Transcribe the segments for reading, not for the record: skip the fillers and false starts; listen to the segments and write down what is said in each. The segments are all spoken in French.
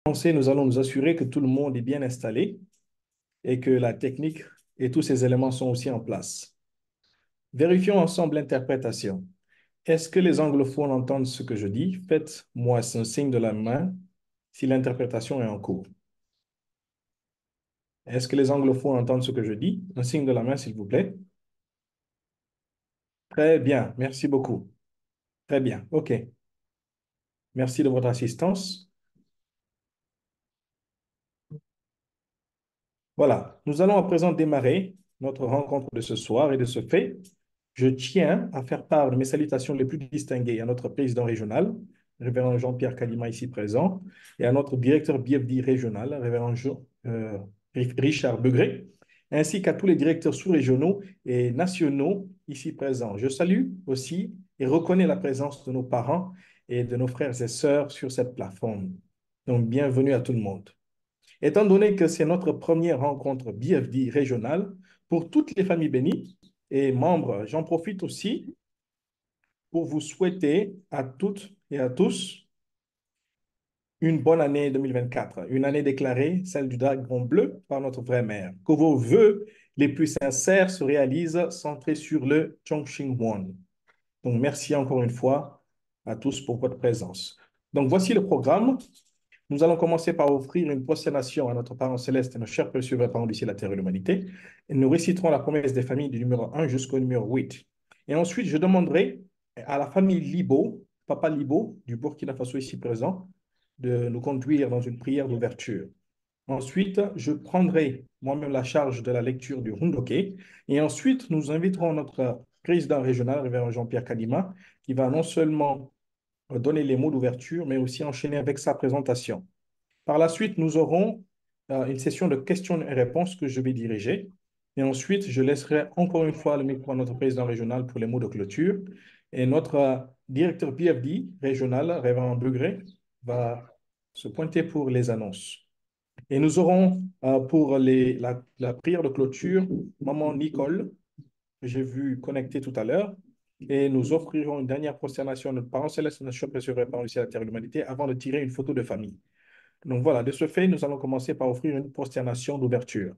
Nous allons nous assurer que tout le monde est bien installé et que la technique et tous ces éléments sont aussi en place. Vérifions ensemble l'interprétation. Est-ce que les anglophones entendent ce que je dis? Faites-moi un signe de la main si l'interprétation est en cours. Est-ce que les anglophones entendent ce que je dis? Un signe de la main, s'il vous plaît. Très bien, merci beaucoup. Très bien, OK. Merci de votre assistance. Voilà, nous allons à présent démarrer notre rencontre de ce soir et de ce fait, je tiens à faire part de mes salutations les plus distinguées à notre président régional, révérend Jean-Pierre Kalima ici présent, et à notre directeur BFD régional, révérend Richard Begré, ainsi qu'à tous les directeurs sous-régionaux et nationaux ici présents. Je salue aussi et reconnais la présence de nos parents et de nos frères et sœurs sur cette plateforme. Donc, bienvenue à tout le monde. Étant donné que c'est notre première rencontre BFD régionale pour toutes les familles bénies et membres, j'en profite aussi pour vous souhaiter à toutes et à tous une bonne année 2024, une année déclarée, celle du dragon bleu par notre vraie mère. Que vos vœux les plus sincères se réalisent centrés sur le Chongqing Yuan. Donc, merci encore une fois à tous pour votre présence. Donc, voici le programme. Nous allons commencer par offrir une prosternation à notre parent céleste et nos chers précieux parents du ciel, la terre et l'humanité. Et nous réciterons la promesse des familles du numéro 1 jusqu'au numéro 8. Et ensuite, je demanderai à la famille Libo, Papa Libo, du Burkina Faso ici présent, de nous conduire dans une prière d'ouverture. Ensuite, je prendrai moi-même la charge de la lecture du Hundoké. Et ensuite, nous inviterons notre président régional, révérend Jean-Pierre Kalima, qui va non seulement donner les mots d'ouverture, mais aussi enchaîner avec sa présentation. Par la suite, nous aurons une session de questions et réponses que je vais diriger. Et ensuite, je laisserai encore une fois le micro à notre président régional pour les mots de clôture. Et notre directeur PFD régional, Révérend Begré, va se pointer pour les annonces. Et nous aurons pour la prière de clôture, Maman Nicole, que j'ai vu connecter tout à l'heure. Et nous offrirons une dernière prosternation à notre parent céleste, notre cher précieux par le ciel, la terre et l'humanité, avant de tirer une photo de famille. Donc voilà, de ce fait, nous allons commencer par offrir une prosternation d'ouverture.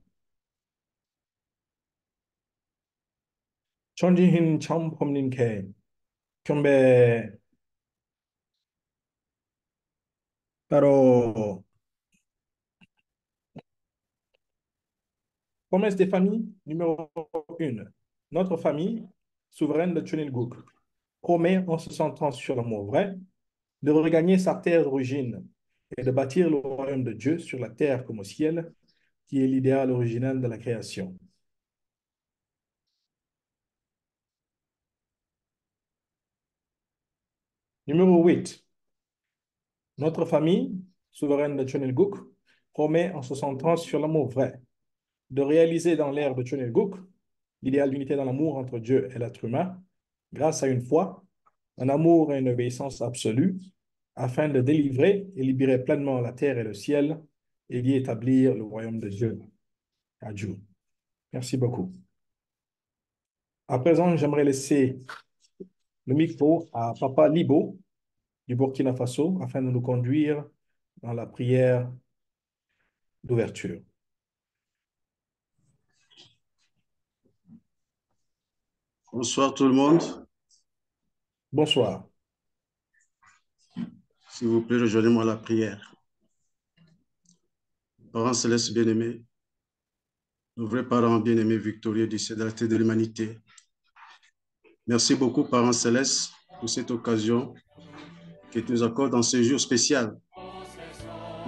천지hin 참범님께 경배 따로 promesse des familles numéro 1. Notre famille, souveraine de Tchunilgouk, promet en se centrant sur l'amour vrai de regagner sa terre d'origine et de bâtir le royaume de Dieu sur la terre comme au ciel, qui est l'idéal originel de la création. Numéro 8. Notre famille, souveraine de Tchunilgouk, promet en se centrant sur l'amour vrai de réaliser dans l'ère de Tchunilgouk l'idéal d'unité dans l'amour entre Dieu et l'être humain grâce à une foi, un amour et une obéissance absolue afin de délivrer et libérer pleinement la terre et le ciel et d'y établir le royaume de Dieu. Adieu. Merci beaucoup. À présent, j'aimerais laisser le micro à Papa Libo du Burkina Faso afin de nous conduire dans la prière d'ouverture. Bonsoir tout le monde. Bonsoir. S'il vous plaît, rejoignez-moi à la prière. Parents célestes bien-aimés, nos vrais parents bien-aimés victorieux du ciel, de la terre de l'humanité. Merci beaucoup, parents célestes, pour cette occasion que tu nous accordes dans ce jour spécial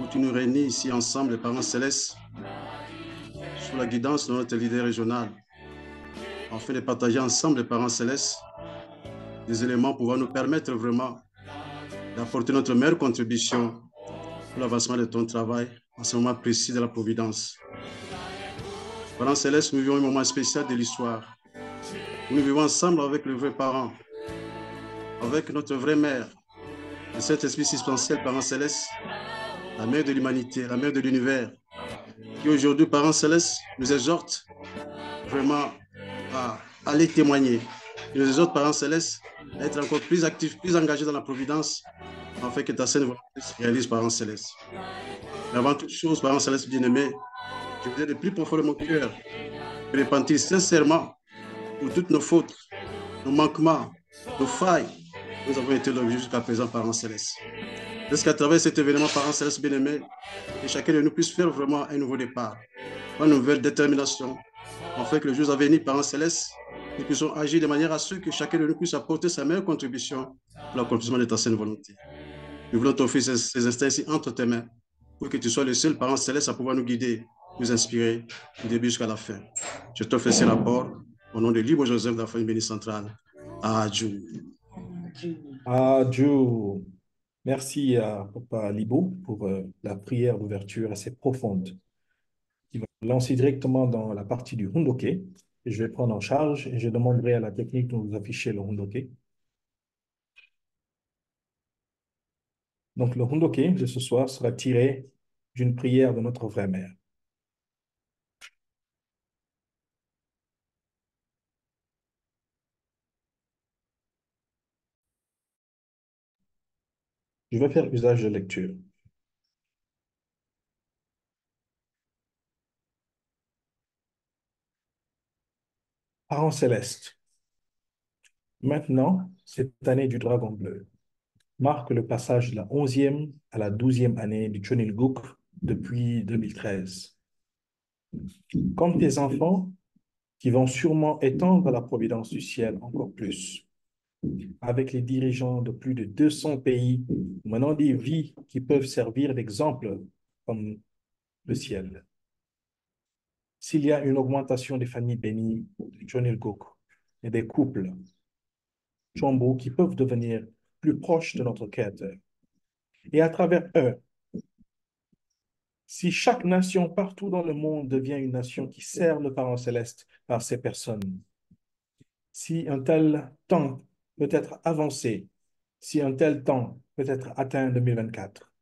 où tu nous réunis ici ensemble, les parents célestes, sous la guidance de notre leader régional, afin de partager ensemble, les parents célestes, des éléments pouvant nous permettre vraiment d'apporter notre meilleure contribution pour l'avancement de ton travail en ce moment précis de la Providence. Parents célestes, nous vivons un moment spécial de l'histoire. Nous vivons ensemble avec le vrai parent, avec notre vraie mère, le Saint-Esprit substantiel, parents célestes, la mère de l'humanité, la mère de l'univers, qui aujourd'hui, parents célestes, nous exhorte vraiment à aller témoigner. Nous exhorte, parents célestes, à être encore plus actifs, plus engagés dans la Providence, afin que ta sainte volonté se réalise, parents célestes. Mais avant toute chose, parents célestes bien-aimés, je voudrais de plus profond de mon cœur me repentir sincèrement pour toutes nos fautes, nos manquements, nos failles. Nous avons été l'objet jusqu'à présent, parents célestes. Est-ce qu'à travers cet événement, parents célestes bien-aimés, que chacun de nous puisse faire vraiment un nouveau départ, une nouvelle détermination, afin que le jour à venir, parents célestes, nous puissions agir de manière à ce que chacun de nous puisse apporter sa meilleure contribution pour l'accomplissement de ta sainte volonté. Nous voulons t'offrir ces instants ici entre tes mains pour que tu sois le seul parent céleste à pouvoir nous guider, nous inspirer du début jusqu'à la fin. Je t'offre ces rapports au nom de Libre Joseph de la famille bénie centrale. Adieu. Adieu. Merci à Papa Libo pour la prière d'ouverture assez profonde qui va lancer directement dans la partie du Hundoke. Et je vais prendre en charge et je demanderai à la technique de nous afficher le Hundoke. Donc, le Hundoke de ce soir sera tiré d'une prière de notre vraie mère. Je vais faire usage de lecture. Parents célestes, maintenant, cette année du Dragon Bleu marque le passage de la 11e à la 12e année du Chonilguk depuis 2013. Comme tes enfants, qui vont sûrement étendre la providence du ciel encore plus, avec les dirigeants de plus de 200 pays, menant des vies qui peuvent servir d'exemple comme le ciel. S'il y a une augmentation des familles bénies de Chonilguk et des couples Chombo qui peuvent devenir plus proches de notre Créateur, et à travers eux, si chaque nation partout dans le monde devient une nation qui sert le Parent céleste par ces personnes, si un tel temps peut être avancé, si un tel temps peut être atteint en 2024,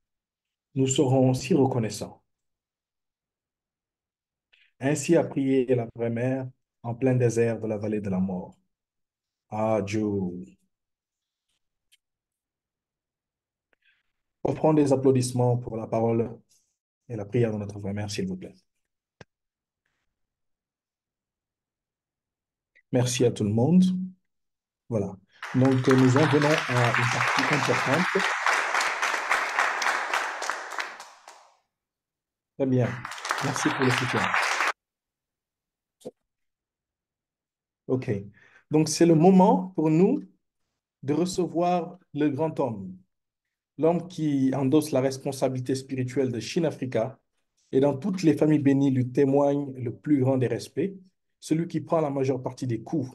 nous serons si reconnaissants. Ainsi a prié la vraie mère en plein désert de la vallée de la mort. Adieu. Offrons des applaudissements pour la parole et la prière de notre vraie mère, s'il vous plaît. Merci à tout le monde. Voilà. Donc, nous en venons à une partie importante. Très bien. Merci pour le soutien. OK. Donc, c'est le moment pour nous de recevoir le grand homme, l'homme qui endosse la responsabilité spirituelle de Chine Africa et dans toutes les familles bénies lui témoigne le plus grand des respects, celui qui prend la majeure partie des coups,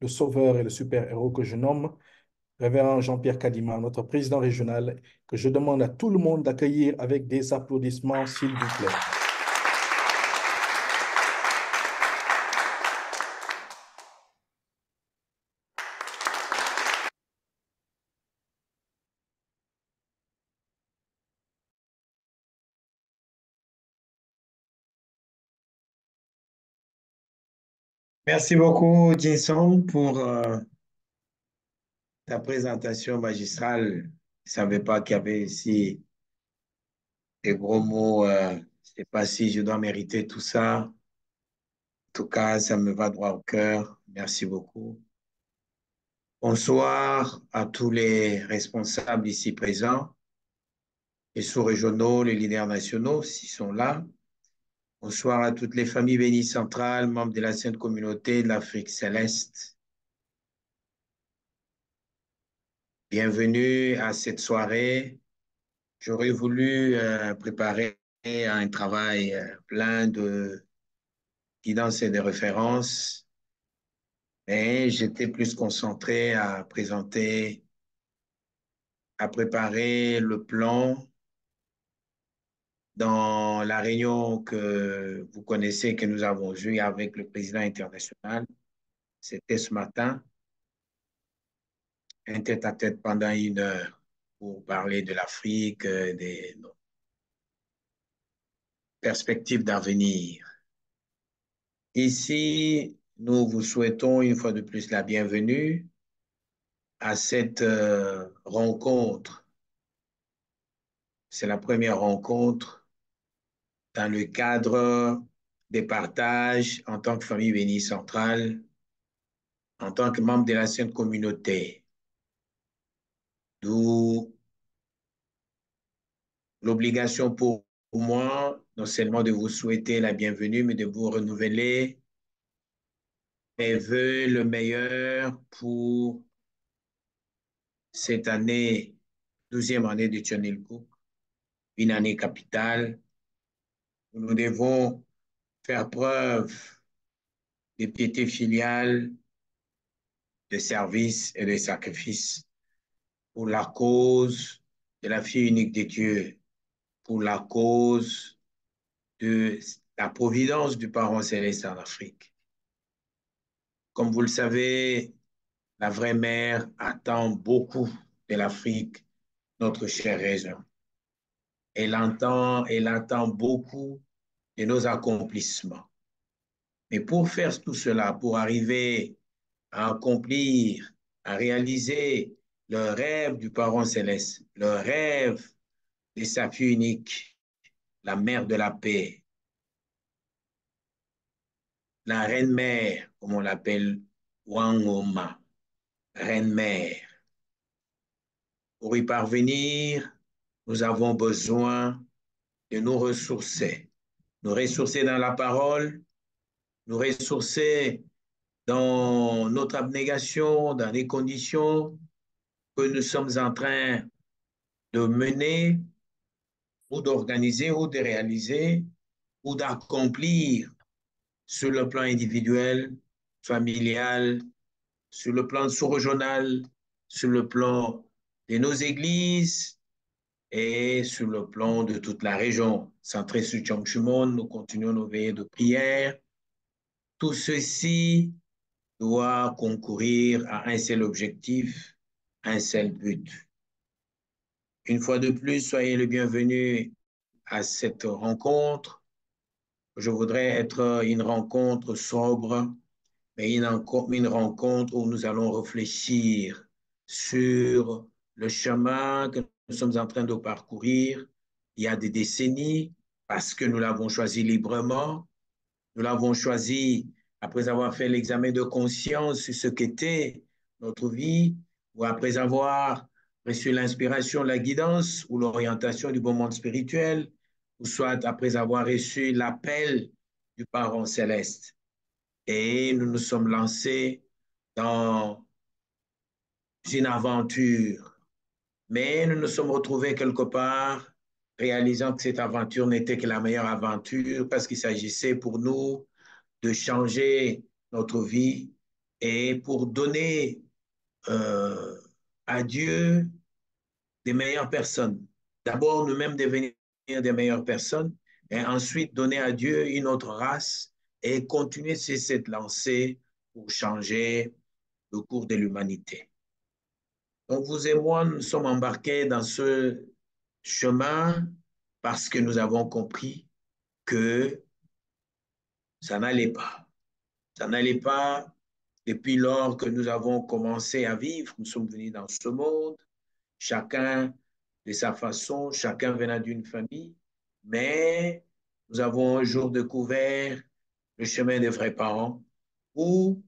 le sauveur et le super-héros que je nomme Révérend Jean-Pierre Kadima, notre président régional, que je demande à tout le monde d'accueillir avec des applaudissements, s'il vous plaît. Merci beaucoup, Jinson, pour ta présentation magistrale. Je ne savais pas qu'il y avait ici des gros mots. Je ne sais pas si je dois mériter tout ça. En tout cas, ça me va droit au cœur. Merci beaucoup. Bonsoir à tous les responsables ici présents, les sous-régionaux, les leaders nationaux, s'ils sont là. Bonsoir à toutes les familles bénies centrales, membres de la Sainte Communauté de l'Afrique céleste. Bienvenue à cette soirée. J'aurais voulu préparer un travail plein de guidance et de références, mais j'étais plus concentré à présenter, à préparer le plan dans la réunion que vous connaissez, que nous avons eue avec le président international. C'était ce matin, un tête-à-tête pendant 1 heure pour parler de l'Afrique, des perspectives d'avenir. Ici, nous vous souhaitons une fois de plus la bienvenue à cette rencontre. C'est la première rencontre dans le cadre des partages en tant que famille bénie centrale, en tant que membre de la Sainte Communauté. D'où l'obligation pour moi, non seulement de vous souhaiter la bienvenue, mais de vous renouveler mes voeux le meilleur pour cette année, 12e année de Thionil Cook, une année capitale où nous devons faire preuve de piété filiale, de service et de sacrifice pour la cause de la fille unique de Dieu, pour la cause de la providence du Parent céleste en Afrique. Comme vous le savez, la vraie mère attend beaucoup de l'Afrique, notre chère région. Elle attend beaucoup de nos accomplissements. Mais pour faire tout cela, pour arriver à accomplir, à réaliser le rêve du Parent céleste, le rêve de sa fille unique, la mère de la paix, la reine-mère, comme on l'appelle, Wangoma, reine-mère. Pour y parvenir, nous avons besoin de nous ressourcer dans la parole, nous ressourcer dans notre abnégation, dans les conditions que nous sommes en train de mener ou d'organiser ou de réaliser ou d'accomplir sur le plan individuel, familial, sur le plan sous-régional, sur le plan de nos églises et sur le plan de toute la région. Centré sur Tchangchumon, nous continuons nos veillées de prière. Tout ceci doit concourir à un seul objectif, un seul but. Une fois de plus, soyez le bienvenu à cette rencontre. Je voudrais être une rencontre sobre, mais une rencontre où nous allons réfléchir sur le chemin que nous sommes en train de parcourir il y a des décennies, parce que nous l'avons choisi librement. Nous l'avons choisi après avoir fait l'examen de conscience sur ce qu'était notre vie, ou après avoir reçu l'inspiration, la guidance ou l'orientation du bon monde spirituel, ou soit après avoir reçu l'appel du Parent céleste. Et nous nous sommes lancés dans une aventure. Mais nous nous sommes retrouvés quelque part réalisant que cette aventure n'était que la meilleure aventure parce qu'il s'agissait pour nous de changer notre vie et pour donner à Dieu des meilleures personnes. D'abord, nous-mêmes devenir des meilleures personnes et ensuite donner à Dieu une autre race et continuer sur cette lancée pour changer le cours de l'humanité. Donc, vous et moi, nous sommes embarqués dans ce chemin parce que nous avons compris que ça n'allait pas. Ça n'allait pas depuis lors que nous avons commencé à vivre. Nous sommes venus dans ce monde, chacun de sa façon, chacun venant d'une famille, mais nous avons un jour découvert le chemin des vrais parents où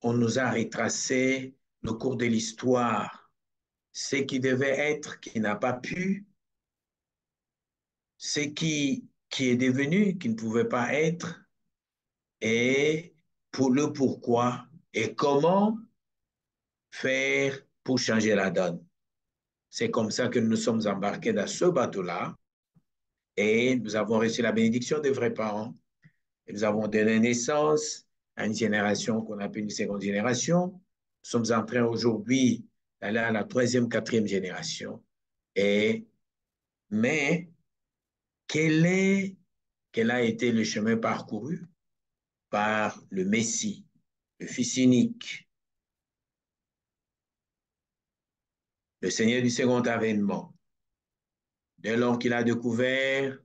on nous a retracé le cours de l'histoire, ce qui devait être, qui n'a pas pu, ce qui est devenu, qui ne pouvait pas être, et pour le pourquoi et comment faire pour changer la donne. C'est comme ça que nous sommes embarqués dans ce bateau-là et nous avons reçu la bénédiction des vrais parents. Et nous avons donné naissance à une génération qu'on appelle une seconde génération. Nous sommes en train aujourd'hui d'aller à la troisième, quatrième génération. Mais quel a été le chemin parcouru par le Messie, le Fils unique, le Seigneur du second avènement, dès lors qu'il a découvert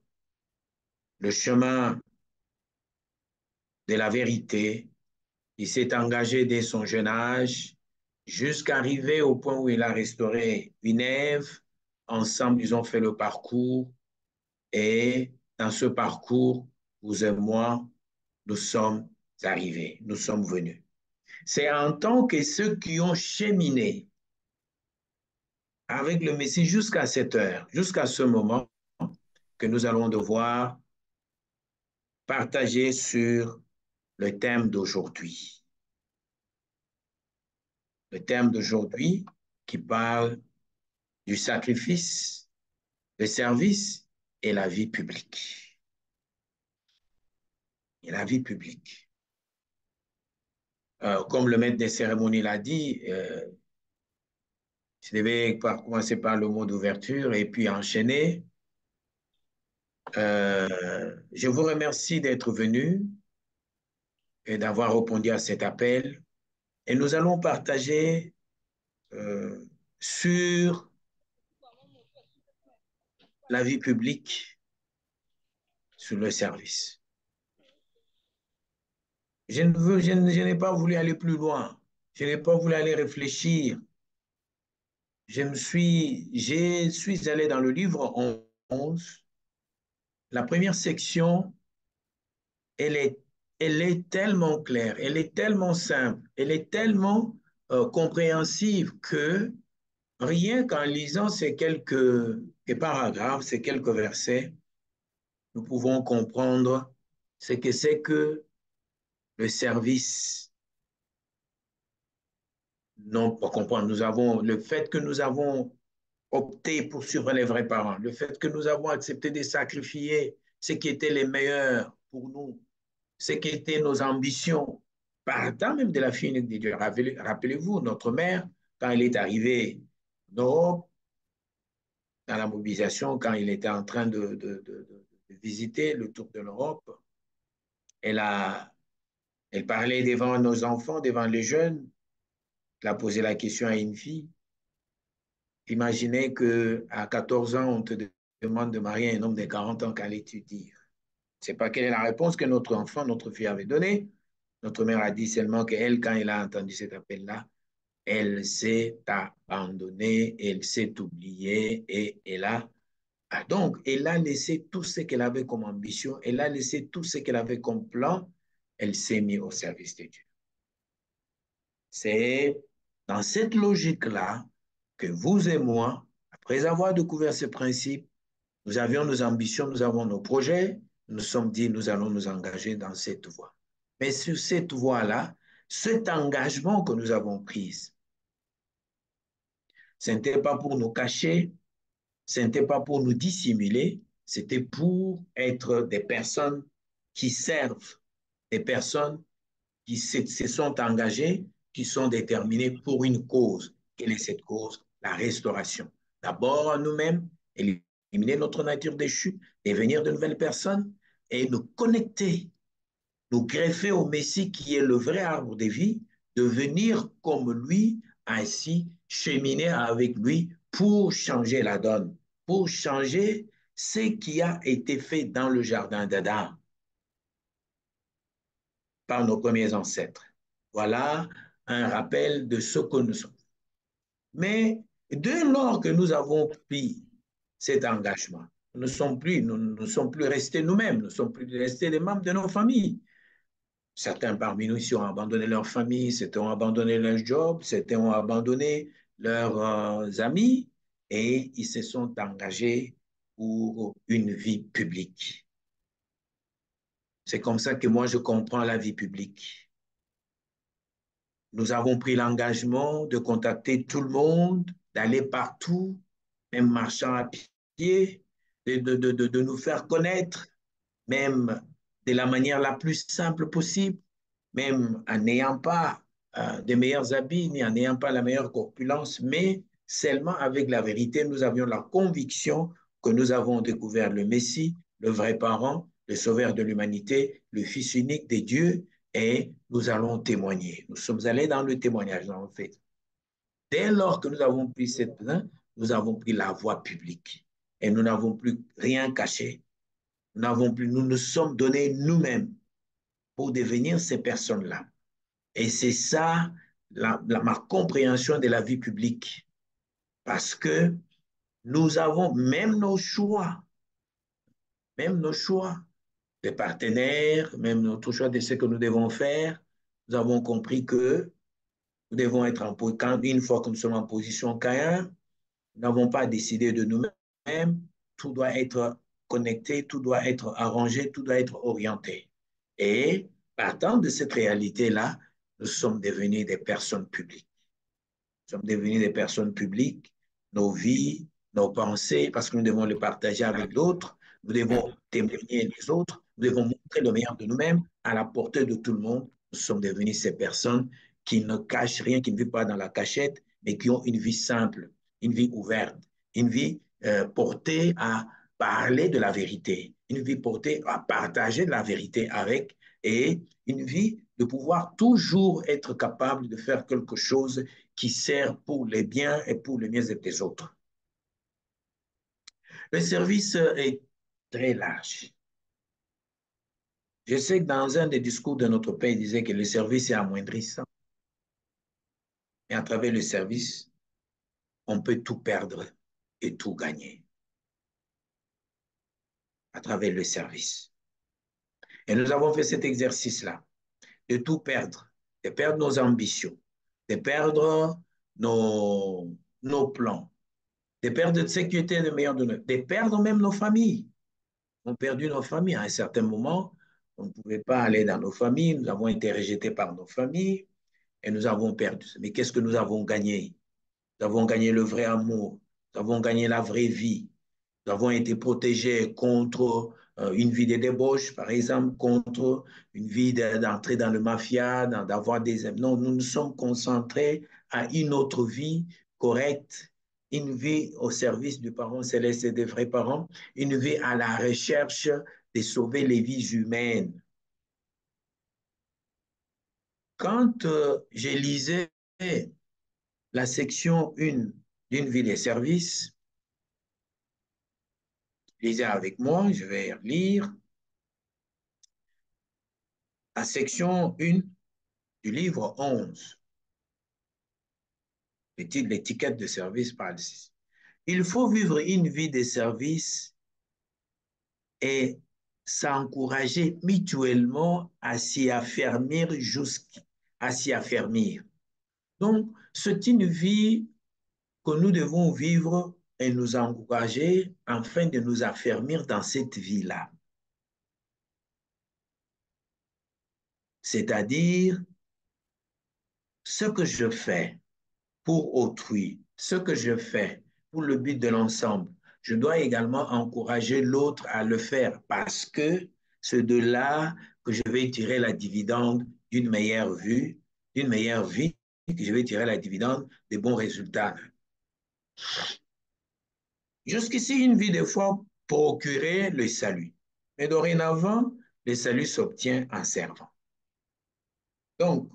le chemin de la vérité, il s'est engagé dès son jeune âge jusqu'à arriver au point où il a restauré une Ève. Ensemble, ils ont fait le parcours et dans ce parcours, vous et moi, nous sommes arrivés, nous sommes venus. C'est en tant que ceux qui ont cheminé avec le Messie jusqu'à cette heure, jusqu'à ce moment, que nous allons devoir partager sur le thème d'aujourd'hui. Le thème d'aujourd'hui qui parle du sacrifice, le service et la vie publique. Et la vie publique. Comme le maître des cérémonies l'a dit, je devais commencer par le mot d'ouverture et puis enchaîner. Je vous remercie d'être venu et d'avoir répondu à cet appel. Et nous allons partager sur la vie publique, sur le service. Je n'ai pas voulu aller plus loin. Je n'ai pas voulu aller réfléchir. Je suis allé dans le livre 11. La première section, elle est tellement claire, elle est tellement simple, elle est tellement compréhensive que rien qu'en lisant ces quelques paragraphes, ces quelques versets, nous pouvons comprendre ce que c'est que le service. Non, pour comprendre, le fait que nous avons opté pour suivre les vrais parents, le fait que nous avons accepté de sacrifier ce qui était les meilleurs pour nous, ce qui étaient nos ambitions, partant même de la fille unique de Dieu. Rappelez-vous, notre mère, quand elle est arrivée en Europe, dans la mobilisation, quand il était en train de visiter le tour de l'Europe, elle parlait devant nos enfants, devant les jeunes. Elle a posé la question à une fille. Imaginez qu'à 14 ans, on te demande de marier un homme de 40 ans, qu'allais-tu dire? Je ne sais pas quelle est la réponse que notre enfant, notre fille avait donnée. Notre mère a dit seulement qu'elle, quand elle a entendu cet appel-là, elle s'est abandonnée, elle s'est oubliée et elle a laissé tout ce qu'elle avait comme ambition, elle a laissé tout ce qu'elle avait comme plan, elle s'est mise au service de Dieu. C'est dans cette logique-là que vous et moi, après avoir découvert ce principe, nous avions nos ambitions, nous avons nos projets, nous nous sommes dit, nous allons nous engager dans cette voie. Mais sur cette voie-là, cet engagement que nous avons pris, ce n'était pas pour nous cacher, ce n'était pas pour nous dissimuler, c'était pour être des personnes qui servent, des personnes qui se sont engagées, qui sont déterminées pour une cause. Quelle est cette cause? La restauration. D'abord nous-mêmes, éliminer notre nature déchue, devenir de nouvelles personnes et nous connecter, nous greffer au Messie qui est le vrai arbre de vie, devenir comme lui, ainsi cheminer avec lui pour changer la donne, pour changer ce qui a été fait dans le jardin d'Adam par nos premiers ancêtres. Voilà un rappel de ce que nous sommes. Mais dès lors que nous avons pris cet engagement, nous ne sommes plus restés nous-mêmes, nous ne sommes plus restés les membres de nos familles. Certains parmi nous ici ont abandonné leur famille, certains ont abandonné leur job, certains ont abandonné leurs amis et ils se sont engagés pour une vie publique. C'est comme ça que moi je comprends la vie publique. Nous avons pris l'engagement de contacter tout le monde, d'aller partout, même marchant à pied, de nous faire connaître, même de la manière la plus simple possible, même en n'ayant pas de meilleurs habits, ni en n'ayant pas la meilleure corpulence, mais seulement avec la vérité, nous avions la conviction que nous avons découvert le Messie, le vrai parent, le sauveur de l'humanité, le Fils unique de Dieu, et nous allons témoigner. Nous sommes allés dans le témoignage, en fait. Dès lors que nous avons pris cette main, nous avons pris la voie publique et nous n'avons plus rien caché. Nous nous sommes donnés nous-mêmes pour devenir ces personnes-là. Et c'est ça ma compréhension de la vie publique. Parce que nous avons même nos choix, même nos choix de partenaires, même notre choix de ce que nous devons faire. Nous avons compris que nous devons être en position, une fois que nous sommes en position K1, nous n'avons pas décidé de nous-mêmes, tout doit être connecté, tout doit être arrangé, tout doit être orienté. Et partant de cette réalité-là, nous sommes devenus des personnes publiques. Nous sommes devenus des personnes publiques, nos vies, nos pensées, parce que nous devons les partager avec d'autres, nous devons témoigner les autres, nous devons montrer le meilleur de nous-mêmes à la portée de tout le monde. Nous sommes devenus ces personnes qui ne cachent rien, qui ne vivent pas dans la cachette, mais qui ont une vie simple, une vie ouverte, une vie portée à parler de la vérité, une vie portée à partager de la vérité avec, et une vie de pouvoir toujours être capable de faire quelque chose qui sert pour les biens et pour le mieux-être des autres. Le service est très large. Je sais que dans un des discours de notre père, il disait que le service est amoindrissant. Et à travers le service, on peut tout perdre et tout gagner. À travers le service. Et nous avons fait cet exercice-là, de tout perdre, de perdre nos ambitions, de perdre nos plans, de perdre de sécurité le meilleur de nous, de perdre même nos familles. On a perdu nos familles à un certain moment. On ne pouvait pas aller dans nos familles. Nous avons été rejetés par nos familles et nous avons perdu. Mais qu'est-ce que nous avons gagné? Nous avons gagné le vrai amour. Nous avons gagné la vraie vie. Nous avons été protégés contre une vie de débauche, par exemple, contre une vie d'entrer dans le mafia, d'avoir des... Non, nous nous sommes concentrés à une autre vie correcte, une vie au service du parent céleste et des vrais parents, une vie à la recherche de sauver les vies humaines. Quand je lisais la section 1 d'une vie des services, lisez avec moi, je vais lire la section 1 du livre 11. Le titre, l'étiquette de service parle ici. Il faut vivre une vie de service et s'encourager mutuellement à s'y affermir jusqu'à s'y affermir. Donc, c'est une vie que nous devons vivre et nous encourager afin de nous affermir dans cette vie-là. C'est-à-dire, ce que je fais pour autrui, ce que je fais pour le but de l'ensemble, je dois également encourager l'autre à le faire parce que c'est de là que je vais tirer la dividende d'une meilleure vie, que je vais tirer la dividende des bons résultats. Jusqu'ici, une vie de foi procurait le salut. Mais dorénavant, le salut s'obtient en servant. Donc,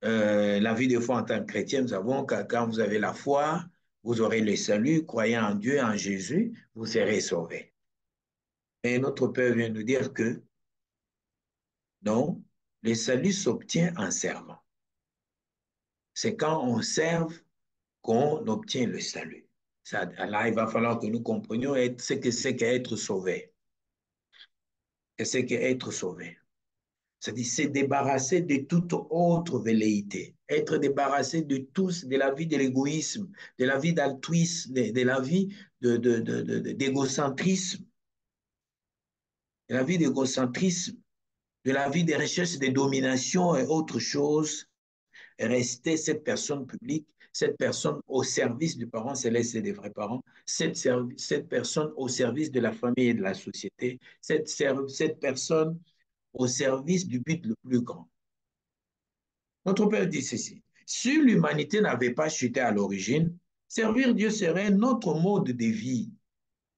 la vie de foi en tant que chrétien, nous savons que quand vous avez la foi, vous aurez le salut, croyant en Dieu, en Jésus, vous serez sauvés. Et notre Père vient nous dire que non, le salut s'obtient en servant. C'est quand on serve qu'on obtient le salut. Ça, là, il va falloir que nous comprenions ce que c'est qu'être sauvé. C'est qu'être sauvé. C'est-à-dire se débarrasser de toute autre velléité, être débarrassé de tous, de la vie de l'égoïsme, de la vie d'altruisme, de la vie d'égocentrisme, de la vie d'égocentrisme, de la vie de recherche de domination et autre chose, et rester cette personne publique, cette personne au service du parent céleste et des vrais parents, cette personne au service de la famille et de la société, cette personne au service du but le plus grand. Notre Père dit ceci, si l'humanité n'avait pas chuté à l'origine, servir Dieu serait notre mode de vie.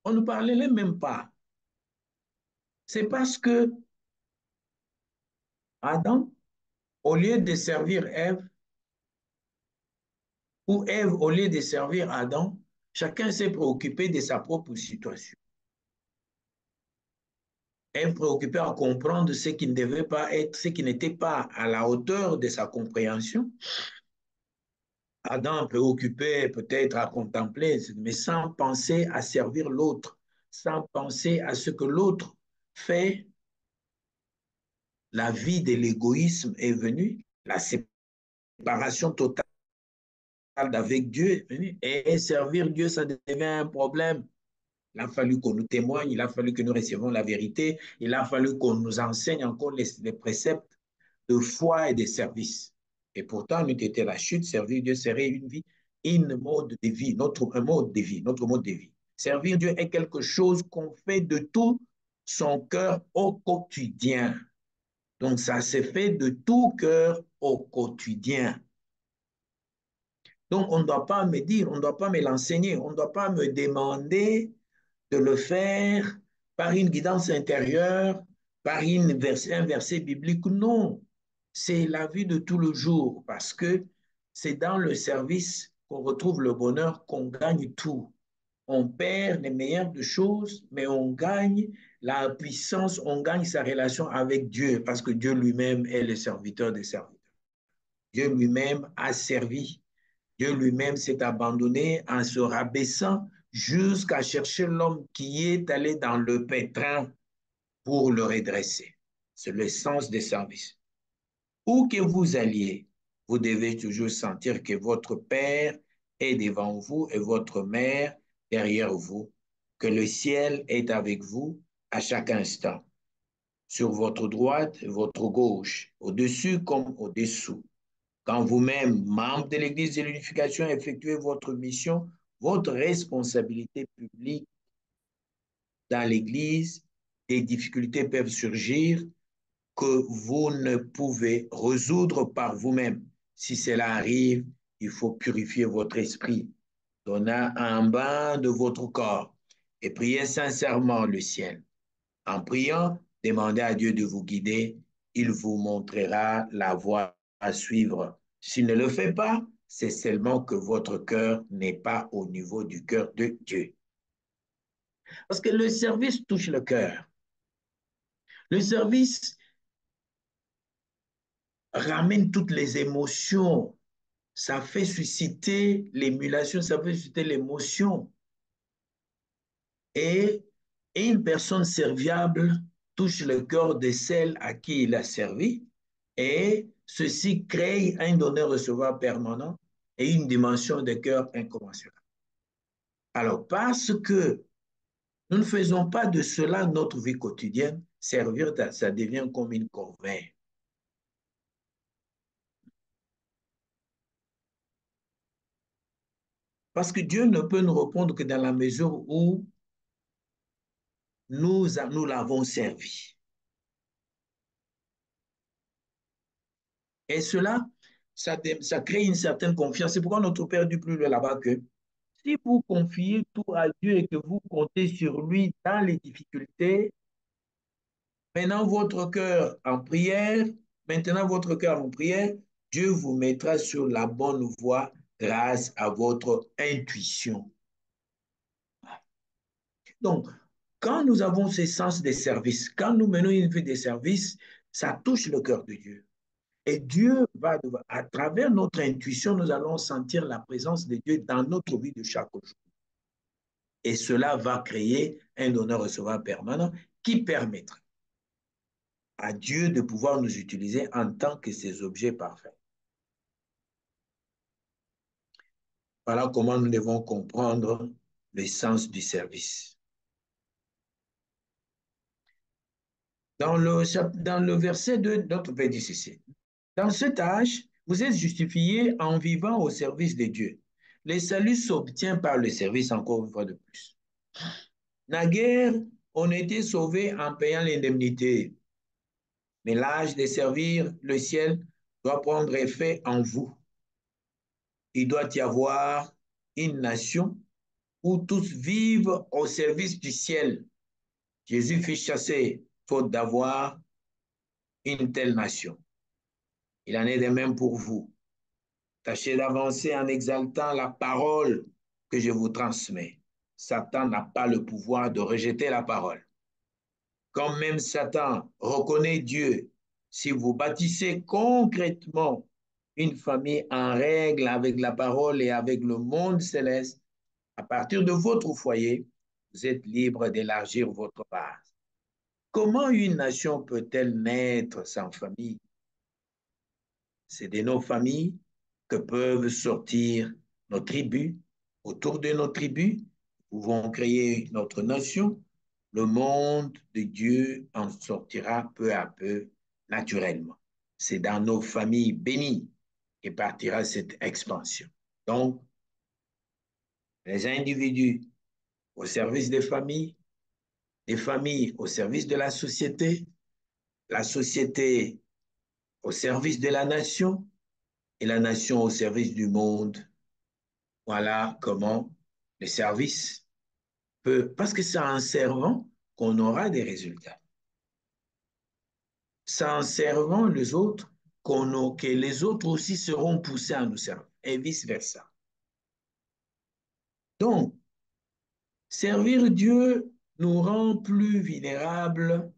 On ne parlait même pas. C'est parce que Adam, au lieu de servir Ève, ou Ève, au lieu de servir Adam, chacun s'est préoccupé de sa propre situation. Ève préoccupée à comprendre ce qui ne devait pas être, ce qui n'était pas à la hauteur de sa compréhension. Adam préoccupé peut-être à contempler, mais sans penser à servir l'autre, sans penser à ce que l'autre fait. La vie de l'égoïsme est venue, la séparation totale avec Dieu est venue, et servir Dieu, ça devient un problème. Il a fallu qu'on nous témoigne, il a fallu que nous recevions la vérité, il a fallu qu'on nous enseigne encore les préceptes de foi et de service. Et pourtant, nous était la chute, servir Dieu serait une vie, un mode de vie, notre mode de vie. Servir Dieu est quelque chose qu'on fait de tout son cœur au quotidien. Donc, ça se fait de tout cœur au quotidien. Donc, on ne doit pas me dire, on ne doit pas me l'enseigner, on ne doit pas me demander de le faire par une guidance intérieure, par un verset biblique. Non, c'est la vie de tout le jour parce que c'est dans le service qu'on retrouve le bonheur, qu'on gagne tout. On perd les meilleures des choses, mais on gagne la puissance, on gagne sa relation avec Dieu parce que Dieu lui-même est le serviteur des serviteurs. Dieu lui-même a servi. Dieu lui-même s'est abandonné en se rabaissant jusqu'à chercher l'homme qui est allé dans le pétrin pour le redresser. C'est le sens des services. Où que vous alliez, vous devez toujours sentir que votre Père est devant vous et votre Mère derrière vous, que le ciel est avec vous à chaque instant, sur votre droite et votre gauche, au-dessus comme au-dessous. Quand vous-même, membre de l'Église de l'unification, effectuez votre mission, votre responsabilité publique dans l'Église, des difficultés peuvent surgir que vous ne pouvez résoudre par vous-même. Si cela arrive, il faut purifier votre esprit, donner un bain de votre corps et prier sincèrement le ciel. En priant, demandez à Dieu de vous guider. Il vous montrera la voie à suivre. S'il ne le fait pas, c'est seulement que votre cœur n'est pas au niveau du cœur de Dieu. Parce que le service touche le cœur. Le service ramène toutes les émotions. Ça fait susciter l'émulation, ça fait susciter l'émotion. Et une personne serviable touche le cœur de celle à qui il a servi et ceci crée un donneur-receveur permanent et une dimension de cœur incommensurable. Alors, parce que nous ne faisons pas de cela notre vie quotidienne, servir, ça devient comme une corvée. Parce que Dieu ne peut nous répondre que dans la mesure où nous l'avons servi. Et cela, ça crée une certaine confiance. C'est pourquoi notre Père dit plus là-bas que si vous confiez tout à Dieu et que vous comptez sur lui dans les difficultés, maintenant votre cœur en prière, Dieu vous mettra sur la bonne voie grâce à votre intuition. Donc, quand nous avons ce sens de service, quand nous menons une vie de service, ça touche le cœur de Dieu. Et Dieu va, à travers notre intuition, nous allons sentir la présence de Dieu dans notre vie de chaque jour. Et cela va créer un donneur-receveur permanent qui permettra à Dieu de pouvoir nous utiliser en tant que ses objets parfaits. Voilà comment nous devons comprendre le sens du service. Dans le verset 2, notre Père dit ceci. Dans cet âge, vous êtes justifiés en vivant au service de Dieu. Le salut s'obtient par le service, encore une fois de plus. Naguère, on était sauvés en payant l'indemnité. Mais l'âge de servir le ciel doit prendre effet en vous. Il doit y avoir une nation où tous vivent au service du ciel. Jésus fut chassé faute d'avoir une telle nation. Il en est de même pour vous. Tâchez d'avancer en exaltant la parole que je vous transmets. Satan n'a pas le pouvoir de rejeter la parole. Quand même Satan reconnaît Dieu, si vous bâtissez concrètement une famille en règle avec la parole et avec le monde céleste, à partir de votre foyer, vous êtes libre d'élargir votre base. Comment une nation peut-elle naître sans famille? C'est de nos familles que peuvent sortir nos tribus. Autour de nos tribus, nous pouvons créer notre nation. Le monde de Dieu en sortira peu à peu, naturellement. C'est dans nos familles bénies que partira cette expansion. Donc, les individus au service des familles au service de la société au service de la nation et la nation au service du monde. Voilà comment le service peut, parce que c'est en servant qu'on aura des résultats. C'est en servant les autres que les autres aussi seront poussés à nous servir et vice-versa. Donc, servir Dieu nous rend plus vulnérables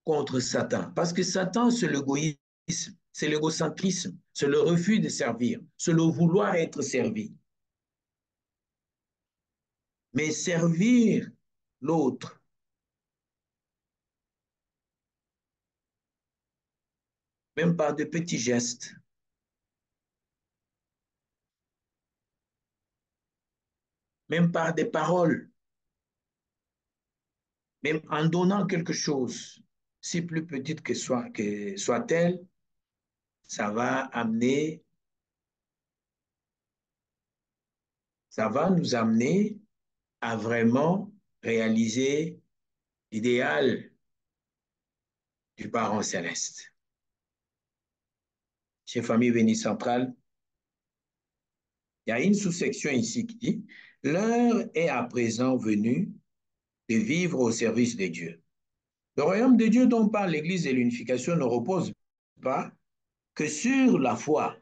contre Satan. Parce que Satan, c'est l'égoïsme, c'est l'égocentrisme, c'est le refus de servir, c'est le vouloir être servi. Mais servir l'autre, même par de petits gestes, même par des paroles, même en donnant quelque chose, si plus petite que soit-elle, ça va nous amener à vraiment réaliser l'idéal du parent céleste. Chez Famille Bénie Centrale, il y a une sous-section ici qui dit « L'heure est à présent venue de vivre au service de Dieu. » Le royaume de Dieu dont parle l'Église et l'unification ne repose pas que sur la foi.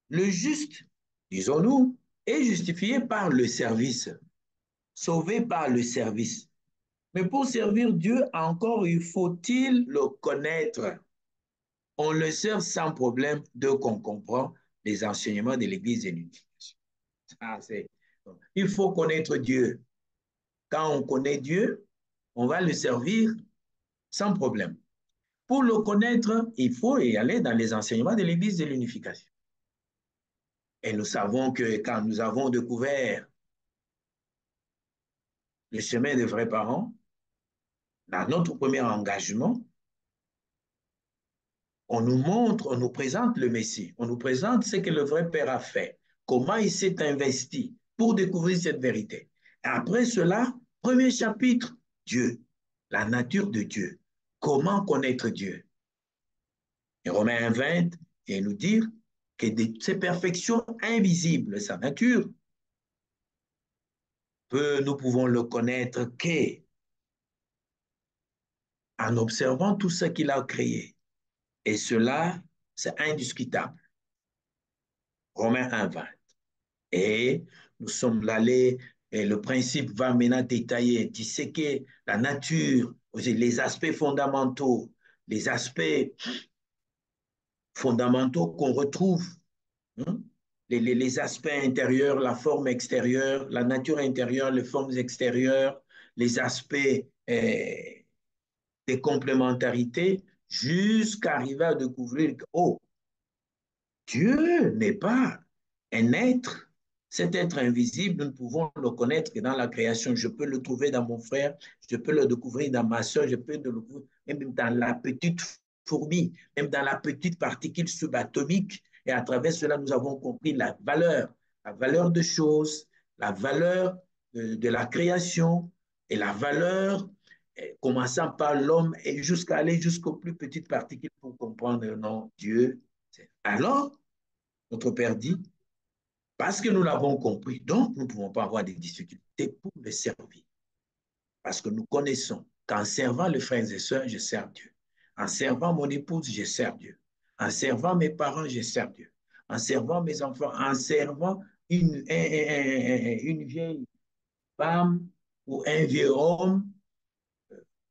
Le juste, disons-nous, est justifié par le service, sauvé par le service. Mais pour servir Dieu, encore faut-il le connaître. On le sert sans problème dès qu'on comprend les enseignements de l'Église et l'unification. Il faut connaître Dieu. Quand on connaît Dieu, on va le servir sans problème. Pour le connaître, il faut y aller dans les enseignements de l'Église de l'unification. Et nous savons que quand nous avons découvert le chemin des vrais parents, dans notre premier engagement, on nous montre, on nous présente le Messie, on nous présente ce que le vrai Père a fait, comment il s'est investi pour découvrir cette vérité. Et après cela, premier chapitre, Dieu, la nature de Dieu, comment connaître Dieu. Et Romains 20 vient nous dire que de ces perfections invisibles, sa nature, nous pouvons le connaître qu'en observant tout ce qu'il a créé. Et cela, c'est indiscutable. Romains 1, 20. Et nous sommes allés, et le principe va maintenant détailler, disséquer la nature, les aspects fondamentaux, qu'on retrouve, hein? Les aspects intérieurs, la forme extérieure, la nature intérieure, les formes extérieures, les aspects des complémentarités, jusqu'à arriver à découvrir que, oh, Dieu n'est pas un être. Cet être invisible, nous ne pouvons le connaître que dans la création. Je peux le trouver dans mon frère, je peux le découvrir dans ma soeur, je peux le découvrir même dans la petite fourmi, même dans la petite particule subatomique. Et à travers cela, nous avons compris la valeur de choses, la valeur de la création et la valeur, commençant par l'homme et jusqu'à aller jusqu'aux plus petites particules pour comprendre, non, Dieu. Alors, notre Père dit, parce que nous l'avons compris, donc nous ne pouvons pas avoir des difficultés pour le servir. Parce que nous connaissons qu'en servant les frères et sœurs, je sers Dieu. En servant mon épouse, je sers Dieu. En servant mes parents, je sers Dieu. En servant mes enfants, en servant une vieille femme ou un vieux homme,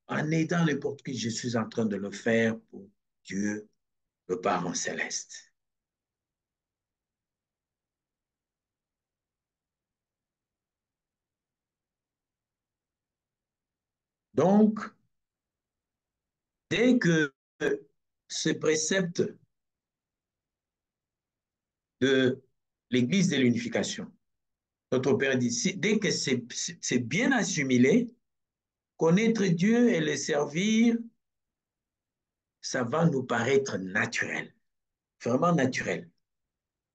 en aidant n'importe qui, je suis en train de le faire pour Dieu, le Parent céleste. Donc, dès que ce précepte de l'Église de l'unification, notre Père dit, dès que c'est bien assimilé, connaître Dieu et le servir, ça va nous paraître naturel, vraiment naturel.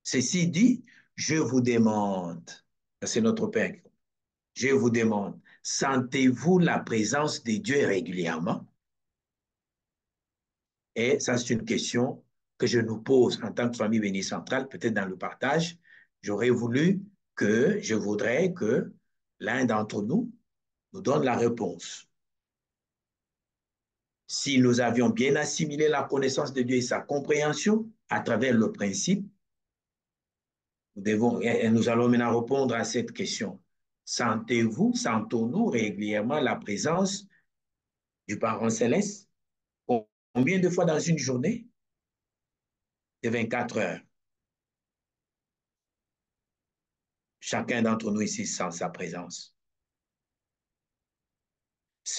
Ceci dit, je vous demande, c'est notre Père, je vous demande, sentez-vous la présence de Dieu régulièrement? Et ça, c'est une question que je nous pose en tant que famille bénie centrale, peut-être dans le partage. Je voudrais que l'un d'entre nous nous donne la réponse. Si nous avions bien assimilé la connaissance de Dieu et sa compréhension à travers le principe, nous allons maintenant répondre à cette question. Sentons-nous régulièrement la présence du Parent céleste? Combien de fois dans une journée? De 24 heures. Chacun d'entre nous ici sent sa présence.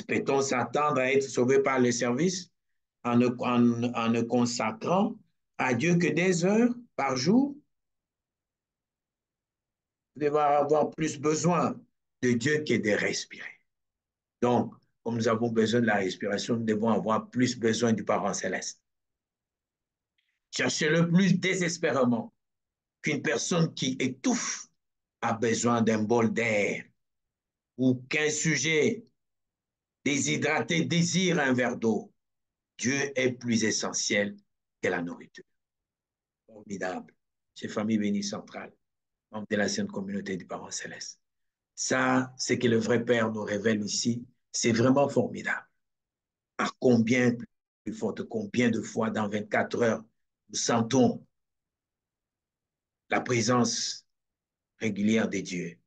Peut-on s'attendre à être sauvé par le service en ne consacrant à Dieu que des heures par jour? Nous devons avoir plus besoin de Dieu que de respirer. Donc, comme nous avons besoin de la respiration, nous devons avoir plus besoin du Parent céleste. Cherchez-le plus désespérément qu'une personne qui étouffe a besoin d'un bol d'air ou qu'un sujet déshydraté désire un verre d'eau. Dieu est plus essentiel que la nourriture. Formidable. Chez Famille Bénie Centrale, membre de la Sainte Communauté du Parent Céleste. Ça, c'est que le vrai Père nous révèle ici. C'est vraiment formidable. À combien plus forte, combien de fois dans 24 heures, nous sentons la présence régulière de Dieu.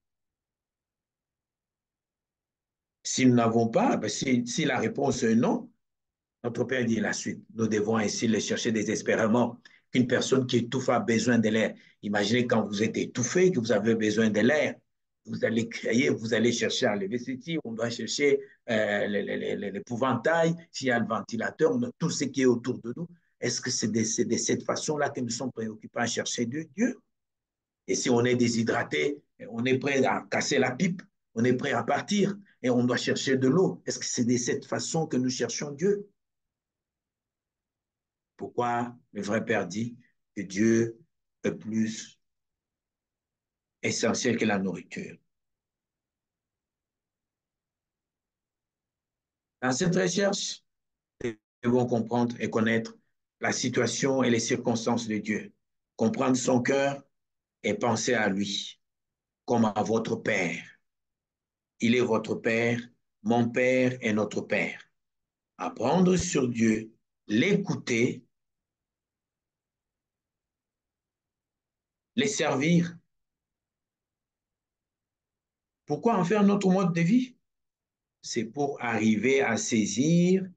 Si nous n'avons pas, si la réponse est non, notre Père dit la suite. Nous devons ainsi le chercher désespérément. Qu'une personne qui étouffe a besoin de l'air. Imaginez quand vous êtes étouffé, que vous avez besoin de l'air. Vous allez crier, vous allez chercher à lever ses tirs, on doit chercher l'épouvantail, s'il y a le ventilateur, on a tout ce qui est autour de nous. Est-ce que c'est de cette façon-là que nous sommes préoccupés à chercher Dieu? Et si on est déshydraté, on est prêt à casser la pipe, on est prêt à partir et on doit chercher de l'eau. Est-ce que c'est de cette façon que nous cherchons Dieu? Pourquoi le vrai Père dit que Dieu est plus essentiel que la nourriture? Dans cette recherche, nous devons comprendre et connaître la situation et les circonstances de Dieu, comprendre son cœur et penser à lui comme à votre Père. Il est votre Père, mon Père est notre Père. Apprendre sur Dieu, l'écouter, les servir. Pourquoi en faire notre mode de vie? C'est pour arriver à saisir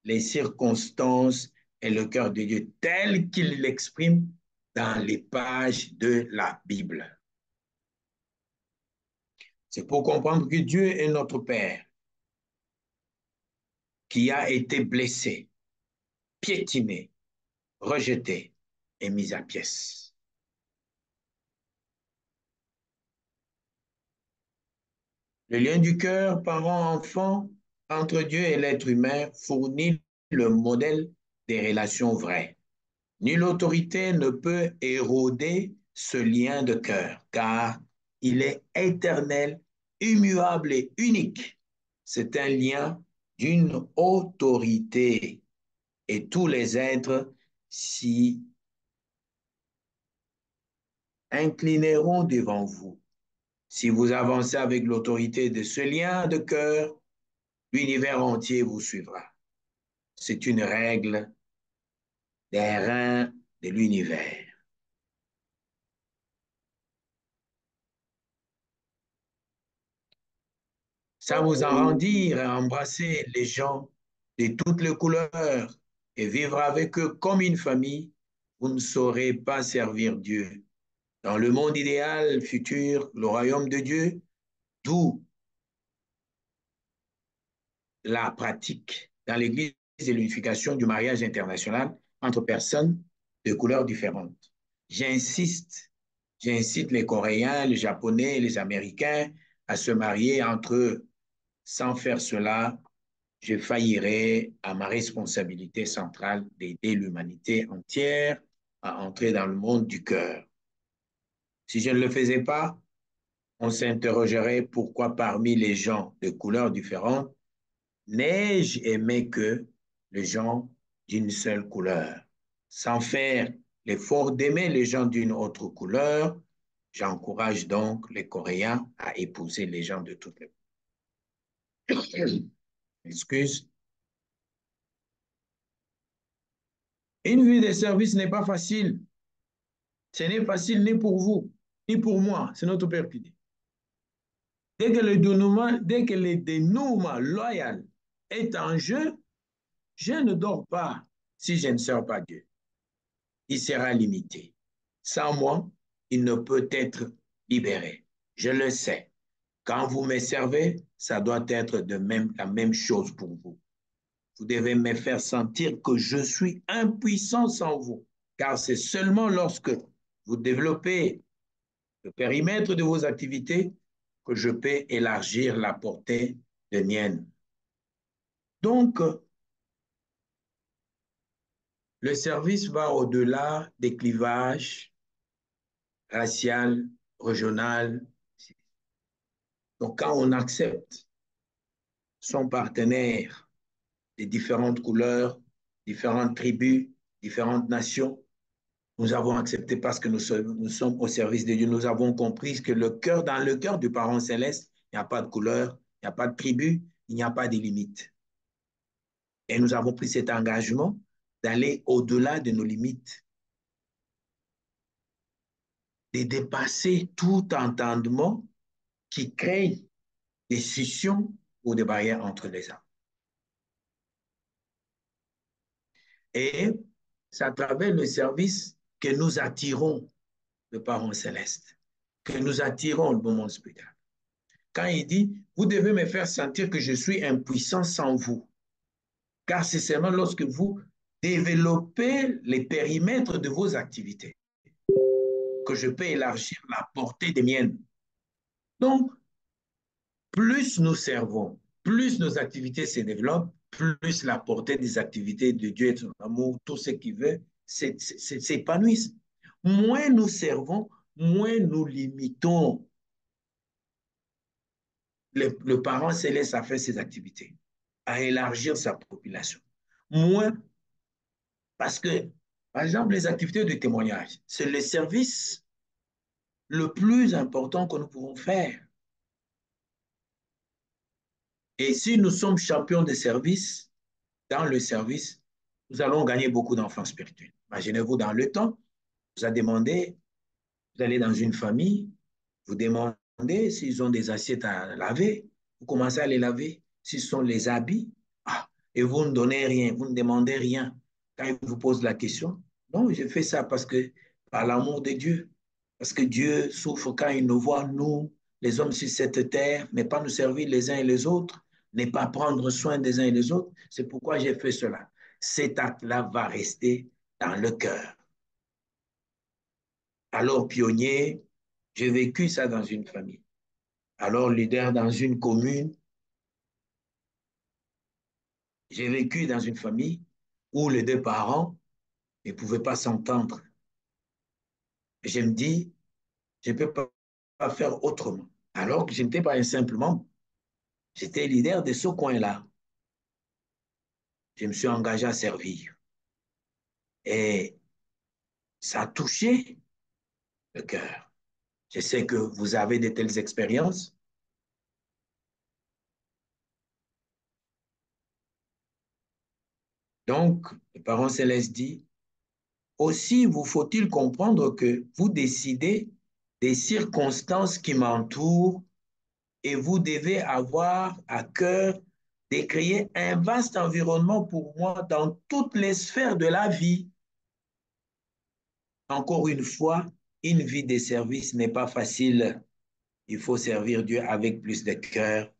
les circonstances et le cœur de Dieu tel qu'il l'exprime dans les pages de la Bible. C'est pour comprendre que Dieu est notre Père, qui a été blessé, piétiné, rejeté et mis à pièces. Le lien du cœur, parent-enfant, entre Dieu et l'être humain fournit le modèle des relations vraies. Nulle autorité ne peut éroder ce lien de cœur, car il est éternel, immuable et unique. C'est un lien d'une autorité et tous les êtres s'y inclineront devant vous. Si vous avancez avec l'autorité de ce lien de cœur, l'univers entier vous suivra. C'est une règle des reins de l'univers. Ça vous en rend dire et embrasser les gens de toutes les couleurs et vivre avec eux comme une famille, vous ne saurez pas servir Dieu. Dans le monde idéal futur, le royaume de Dieu, d'où la pratique dans l'Église de l'unification du mariage international entre personnes de couleurs différentes. J'incite les Coréens, les Japonais et les Américains à se marier entre eux. Sans faire cela, je faillirais à ma responsabilité centrale d'aider l'humanité entière à entrer dans le monde du cœur. Si je ne le faisais pas, on s'interrogerait pourquoi parmi les gens de couleurs différentes, n'ai-je aimé que les gens d'une seule couleur. Sans faire l'effort d'aimer les gens d'une autre couleur, j'encourage donc les Coréens à épouser les gens de toutes les couleurs. Excuse. Une vie de service n'est pas facile. Ce n'est facile ni pour vous, ni pour moi. C'est notre Père qui dit. Dès que le dénouement loyal est en jeu, je ne dors pas si je ne sers pas Dieu. Il sera limité. Sans moi, il ne peut être libéré. Je le sais. Quand vous me servez, ça doit être la même chose pour vous. Vous devez me faire sentir que je suis impuissant sans vous, car c'est seulement lorsque vous développez le périmètre de vos activités que je peux élargir la portée des miennes. Donc, le service va au-delà des clivages raciaux, régionaux. Donc, quand on accepte son partenaire de différentes couleurs, différentes tribus, différentes nations, nous avons accepté parce que nous sommes au service de Dieu. Nous avons compris que dans le cœur du Parent céleste, il n'y a pas de couleur, il n'y a pas de tribu, il n'y a pas de limite. Et nous avons pris cet engagement d'aller au-delà de nos limites, de dépasser tout entendement qui crée des scissions ou des barrières entre les hommes. Et c'est à travers le service que nous attirons le Parent céleste, que nous attirons le monde spirituel. Quand il dit, vous devez me faire sentir que je suis impuissant sans vous, car c'est seulement lorsque vous développez les périmètres de vos activités que je peux élargir la portée des miennes. Donc, plus nous servons, plus nos activités se développent, plus la portée des activités de Dieu et de son amour, tout ce qu'il veut, s'épanouissent. Moins nous servons, moins nous limitons le parent céleste à faire ses activités, à élargir sa population. Moins, parce que, par exemple, les activités de témoignage, c'est le service le plus important que nous pouvons faire. Et si nous sommes champions de service, dans le service, nous allons gagner beaucoup d'enfants spirituels. Imaginez-vous, dans le temps, vous avez demandé, vous allez dans une famille, vous demandez s'ils ont des assiettes à laver, vous commencez à les laver. S'ils sont les habits, et vous ne donnez rien, vous ne demandez rien. Quand ils vous posent la question, non, je fais ça parce que, par l'amour de Dieu, parce que Dieu souffre quand il nous voit, nous, les hommes sur cette terre, ne pas nous servir les uns et les autres, ne pas prendre soin des uns et des autres. C'est pourquoi j'ai fait cela. Cet acte-là va rester dans le cœur. Alors, pionnier, j'ai vécu ça dans une famille. Alors, leader dans une commune, j'ai vécu dans une famille où les deux parents ne pouvaient pas s'entendre. Je me dis, je ne peux pas faire autrement. Alors que je n'étais pas un simple membre, j'étais leader de ce coin-là. Je me suis engagé à servir. Et ça a touché le cœur. Je sais que vous avez de telles expériences. Donc, le parent céleste dit, aussi vous faut-il comprendre que vous décidez des circonstances qui m'entourent et vous devez avoir à cœur de créer un vaste environnement pour moi dans toutes les sphères de la vie. Encore une fois, une vie de service n'est pas facile. Il faut servir Dieu avec plus de cœur.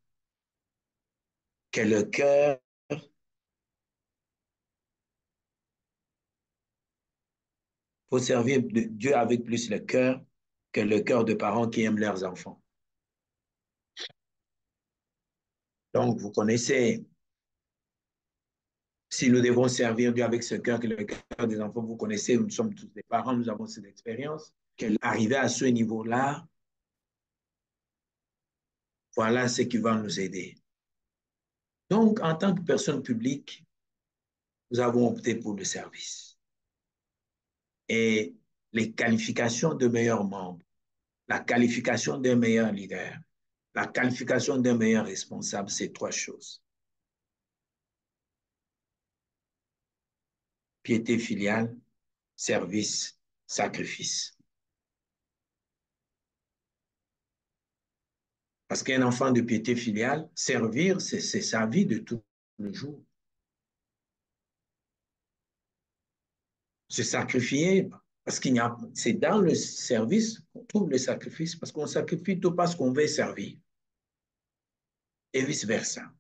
que le cœur. Il faut servir Dieu avec plus le cœur que le cœur de parents qui aiment leurs enfants. Donc, vous connaissez, si nous devons servir Dieu avec ce cœur que le cœur des enfants, vous connaissez, nous sommes tous des parents, nous avons cette expérience. Arriver à ce niveau-là, voilà ce qui va nous aider. Donc, en tant que personne publique, nous avons opté pour le service. Et les qualifications de meilleurs membres, la qualification d'un meilleur leader, la qualification d'un meilleur responsable, c'est trois choses. Piété filiale, service, sacrifice. Parce qu'un enfant de piété filiale, servir, c'est sa vie de tous les jours. Se sacrifier, parce qu'il y a, c'est dans le service qu'on trouve le sacrifice, parce qu'on sacrifie tout parce qu'on veut servir. Et vice-versa.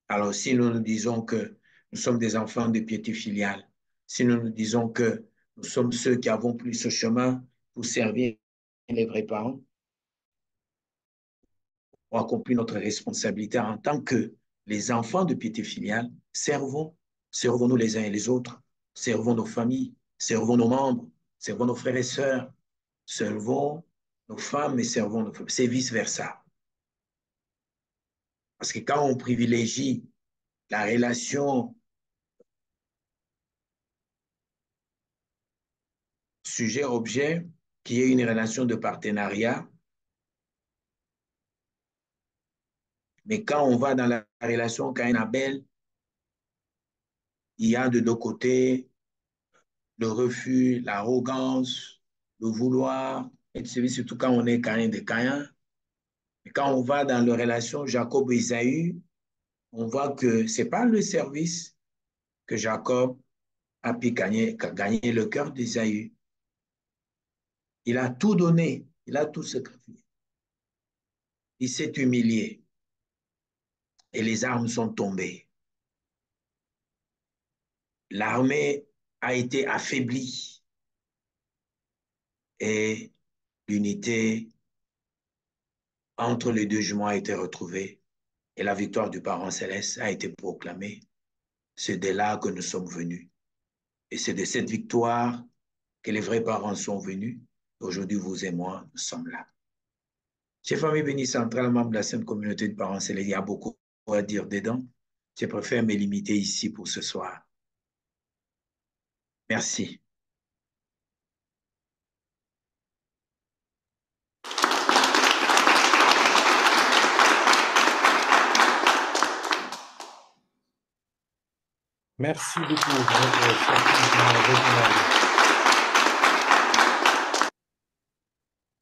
Alors, si nous nous disons que nous sommes des enfants de piété filiale, si nous nous disons que nous sommes ceux qui avons plus ce chemin pour servir les vrais parents, pour accomplir notre responsabilité en tant que les enfants de piété filiale, servons-nous les uns et les autres, servons nos familles, servons nos membres, servons nos frères et sœurs, servons nos femmes et servons nos femmes. C'est vice-versa. Parce que quand on privilégie la relation sujet-objet, qui est une relation de partenariat, mais quand on va dans la relation Caïn Abel, il y a de deux côtés le refus, l'arrogance, le vouloir, et surtout quand on est Caïn de Caïn. Et quand on va dans la relation Jacob et Isaïe, on voit que ce n'est pas le service que Jacob a pu gagner le cœur d'Isaïe. Il a tout donné, il a tout sacrifié. Il s'est humilié et les armes sont tombées. L'armée a été affaiblie et l'unité entre les deux jumeaux a été retrouvée et la victoire du parent céleste a été proclamée. C'est de là que nous sommes venus. Et c'est de cette victoire que les vrais parents sont venus. Aujourd'hui, vous et moi, nous sommes là. Chers famille bénie centrale, membre de la Sainte Communauté de Parents Célestes, il y a beaucoup à dire dedans. Je préfère me limiter ici pour ce soir. Merci. Merci beaucoup, notre cher président régional.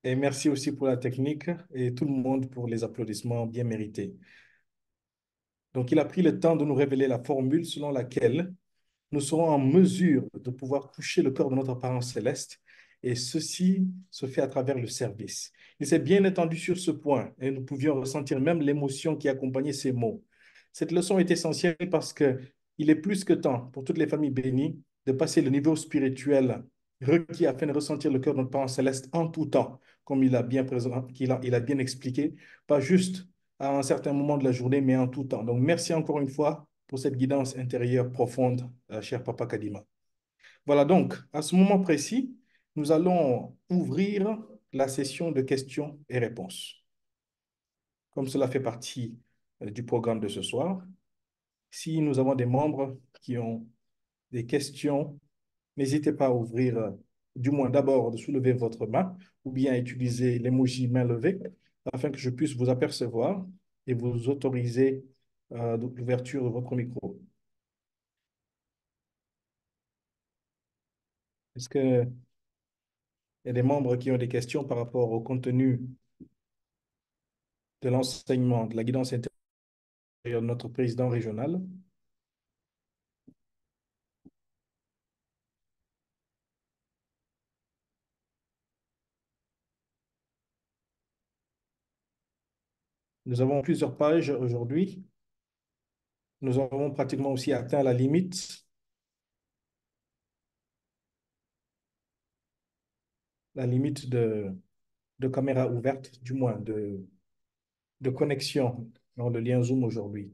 Et merci aussi pour la technique et tout le monde pour les applaudissements bien mérités. Donc, il a pris le temps de nous révéler la formule selon laquelle nous serons en mesure de pouvoir toucher le cœur de notre parent céleste, et ceci se fait à travers le service. Il s'est bien étendu sur ce point et nous pouvions ressentir même l'émotion qui accompagnait ces mots. Cette leçon est essentielle parce qu'il est plus que temps pour toutes les familles bénies de passer le niveau spirituel requis afin de ressentir le cœur de notre parent céleste en tout temps, comme il a bien expliqué, pas juste à un certain moment de la journée, mais en tout temps. Donc, merci encore une fois pour cette guidance intérieure profonde, cher Papa Kadima. Voilà, donc, à ce moment précis, nous allons ouvrir la session de questions et réponses. Comme cela fait partie du programme de ce soir, si nous avons des membres qui ont des questions, n'hésitez pas à ouvrir, du moins d'abord de soulever votre main ou bien à utiliser l'emoji main levée afin que je puisse vous apercevoir et vous autoriser l'ouverture de votre micro. Est-ce qu'il y a des membres qui ont des questions par rapport au contenu de l'enseignement, de la guidance intérieure de notre président régional? Nous avons plusieurs pages aujourd'hui. Nous avons pratiquement aussi atteint la limite de caméra ouverte, du moins de connexion dans le lien Zoom aujourd'hui.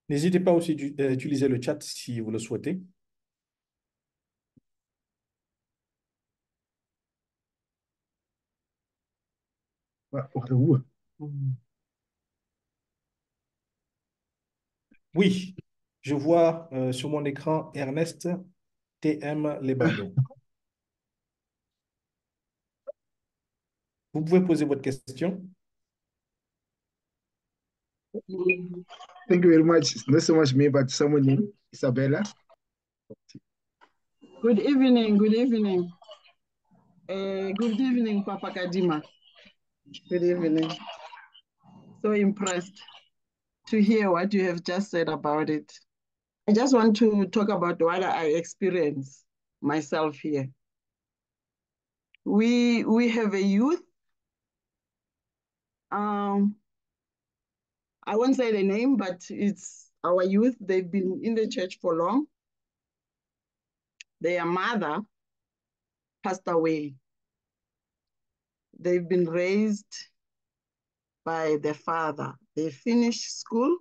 N'hésitez pas aussi à utiliser le chat si vous le souhaitez. Oui, je vois sur mon écran Ernest TM Leballo. Vous pouvez poser votre question. Thank you very much. It's not so much me, but someone named Isabella. Good evening, good evening. Good evening, Papa Kadima. Good evening. So impressed to hear what you have just said about it. I just want to talk about what I experience myself here. We have a youth. I won't say the name, but it's our youth. They've been in the church for long. Their mother passed away. They've been raised by their father. They finished school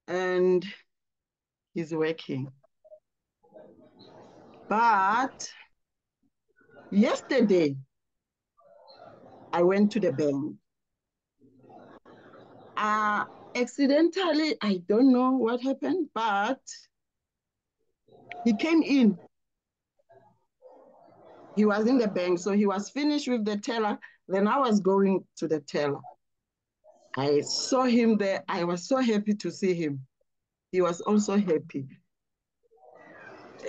and he's working. But yesterday, I went to the bank. Accidentally, I don't know what happened, but he came in. He was in the bank, so he was finished with the teller. Then I was going to the teller. I saw him there. I was so happy to see him. He was also happy.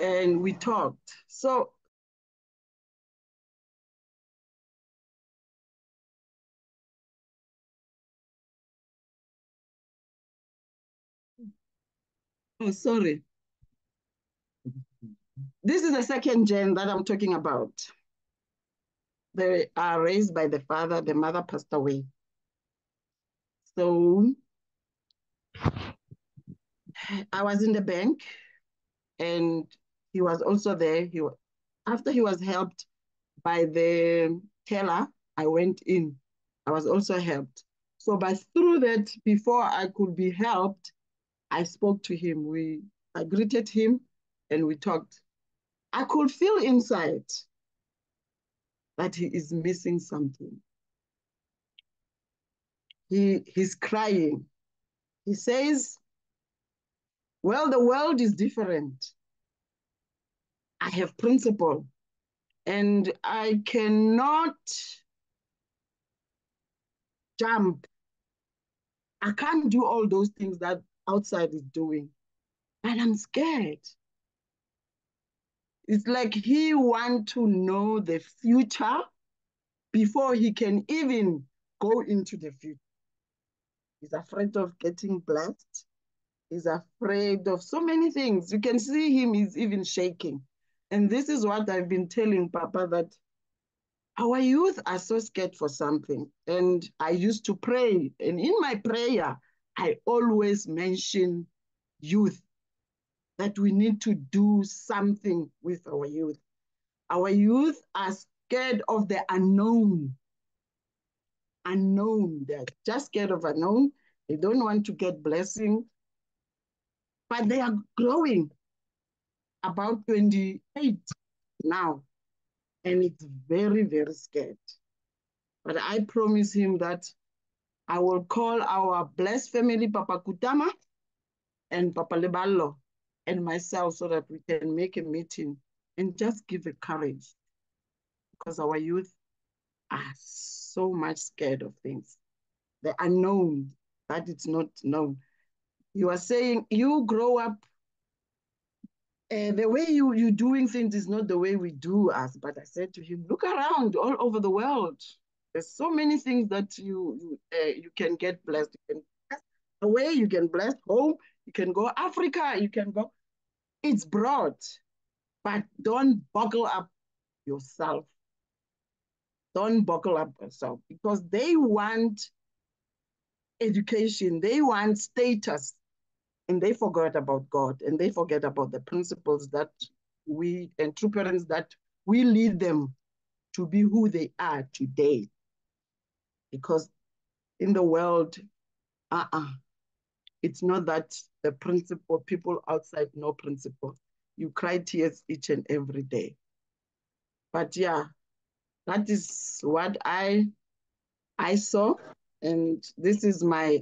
And we talked. So oh, sorry. This is the second gen that I'm talking about. They are raised by the father, the mother passed away. So I was in the bank and he was also there. After he was helped by the teller, I went in. I was also helped. So but through that, before I could be helped, I spoke to him. I greeted him and we talked. I could feel inside that he is missing something. He's crying. He says, well, the world is different. I have principle and I cannot jump. I can't do all those things that outside is doing. And I'm scared. It's like he wants to know the future before he can even go into the future. He's afraid of getting blessed. He's afraid of so many things. You can see him, he's even shaking. And this is what I've been telling Papa, that our youth are so scared for something. And I used to pray. And in my prayer, I always mention youth, that we need to do something with our youth. Our youth are scared of the unknown. They're just scared of unknown. They don't want to get blessing, but they are growing, about 28 now. And it's very, very scared. But I promise him that I will call our blessed family, Papa Kutama and Papa Leballo and myself, so that we can make a meeting and just give the courage, because our youth are so much scared of things. The unknown, that it's not known. You are saying you grow up, the way you're doing things is not the way we do us. But I said to him, look around all over the world. There's so many things that you can get blessed. You can bless away, you can bless home, you can go Africa, you can go. It's broad, but don't buckle up yourself. don't buckle up yourself because they want education, they want status, and they forgot about God, and they forget about the principles that we and true parents that we lead them to be who they are today. Because in the world, it's not that the principle, people outside know principle. You cry tears each and every day. But yeah, that is what I saw, and this is my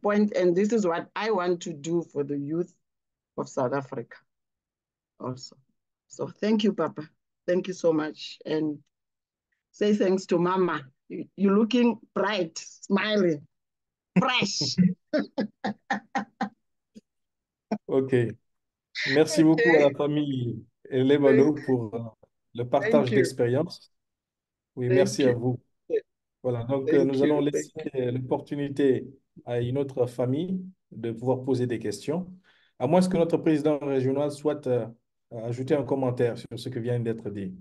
point, and this is what I want to do for the youth of South Africa also. So thank you, Papa. Thank you so much. And say thanks to Mama. You're looking bright, smiling, fresh. OK. Merci beaucoup à la famille Lebano pour le Thank partage you. d'expérience. Oui, Thank merci à you. vous. Voilà, donc Thank nous allons you. laisser l'opportunité à une autre famille de pouvoir poser des questions. À moins que notre président régional souhaite ajouter un commentaire sur ce que vient d'être dit.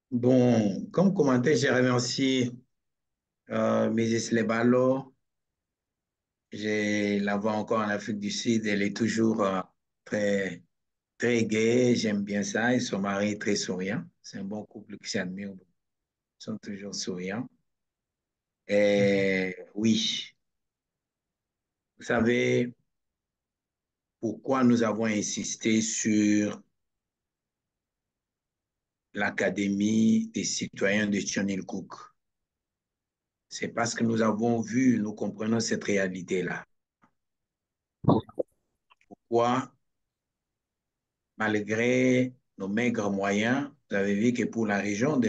Bon, comme commentaire, j'ai remercié Mrs. Lebalo. Je la vois encore en Afrique du Sud. Elle est toujours très, très gaie. J'aime bien ça. Et son mari est très souriant. C'est un bon couple qui s'admire. Ils sont toujours souriants. Et oui, vous savez pourquoi nous avons insisté sur l'Académie des citoyens de Chonilcook. C'est parce que nous avons vu, nous comprenons cette réalité-là. Pourquoi, malgré nos maigres moyens, vous avez vu que pour la région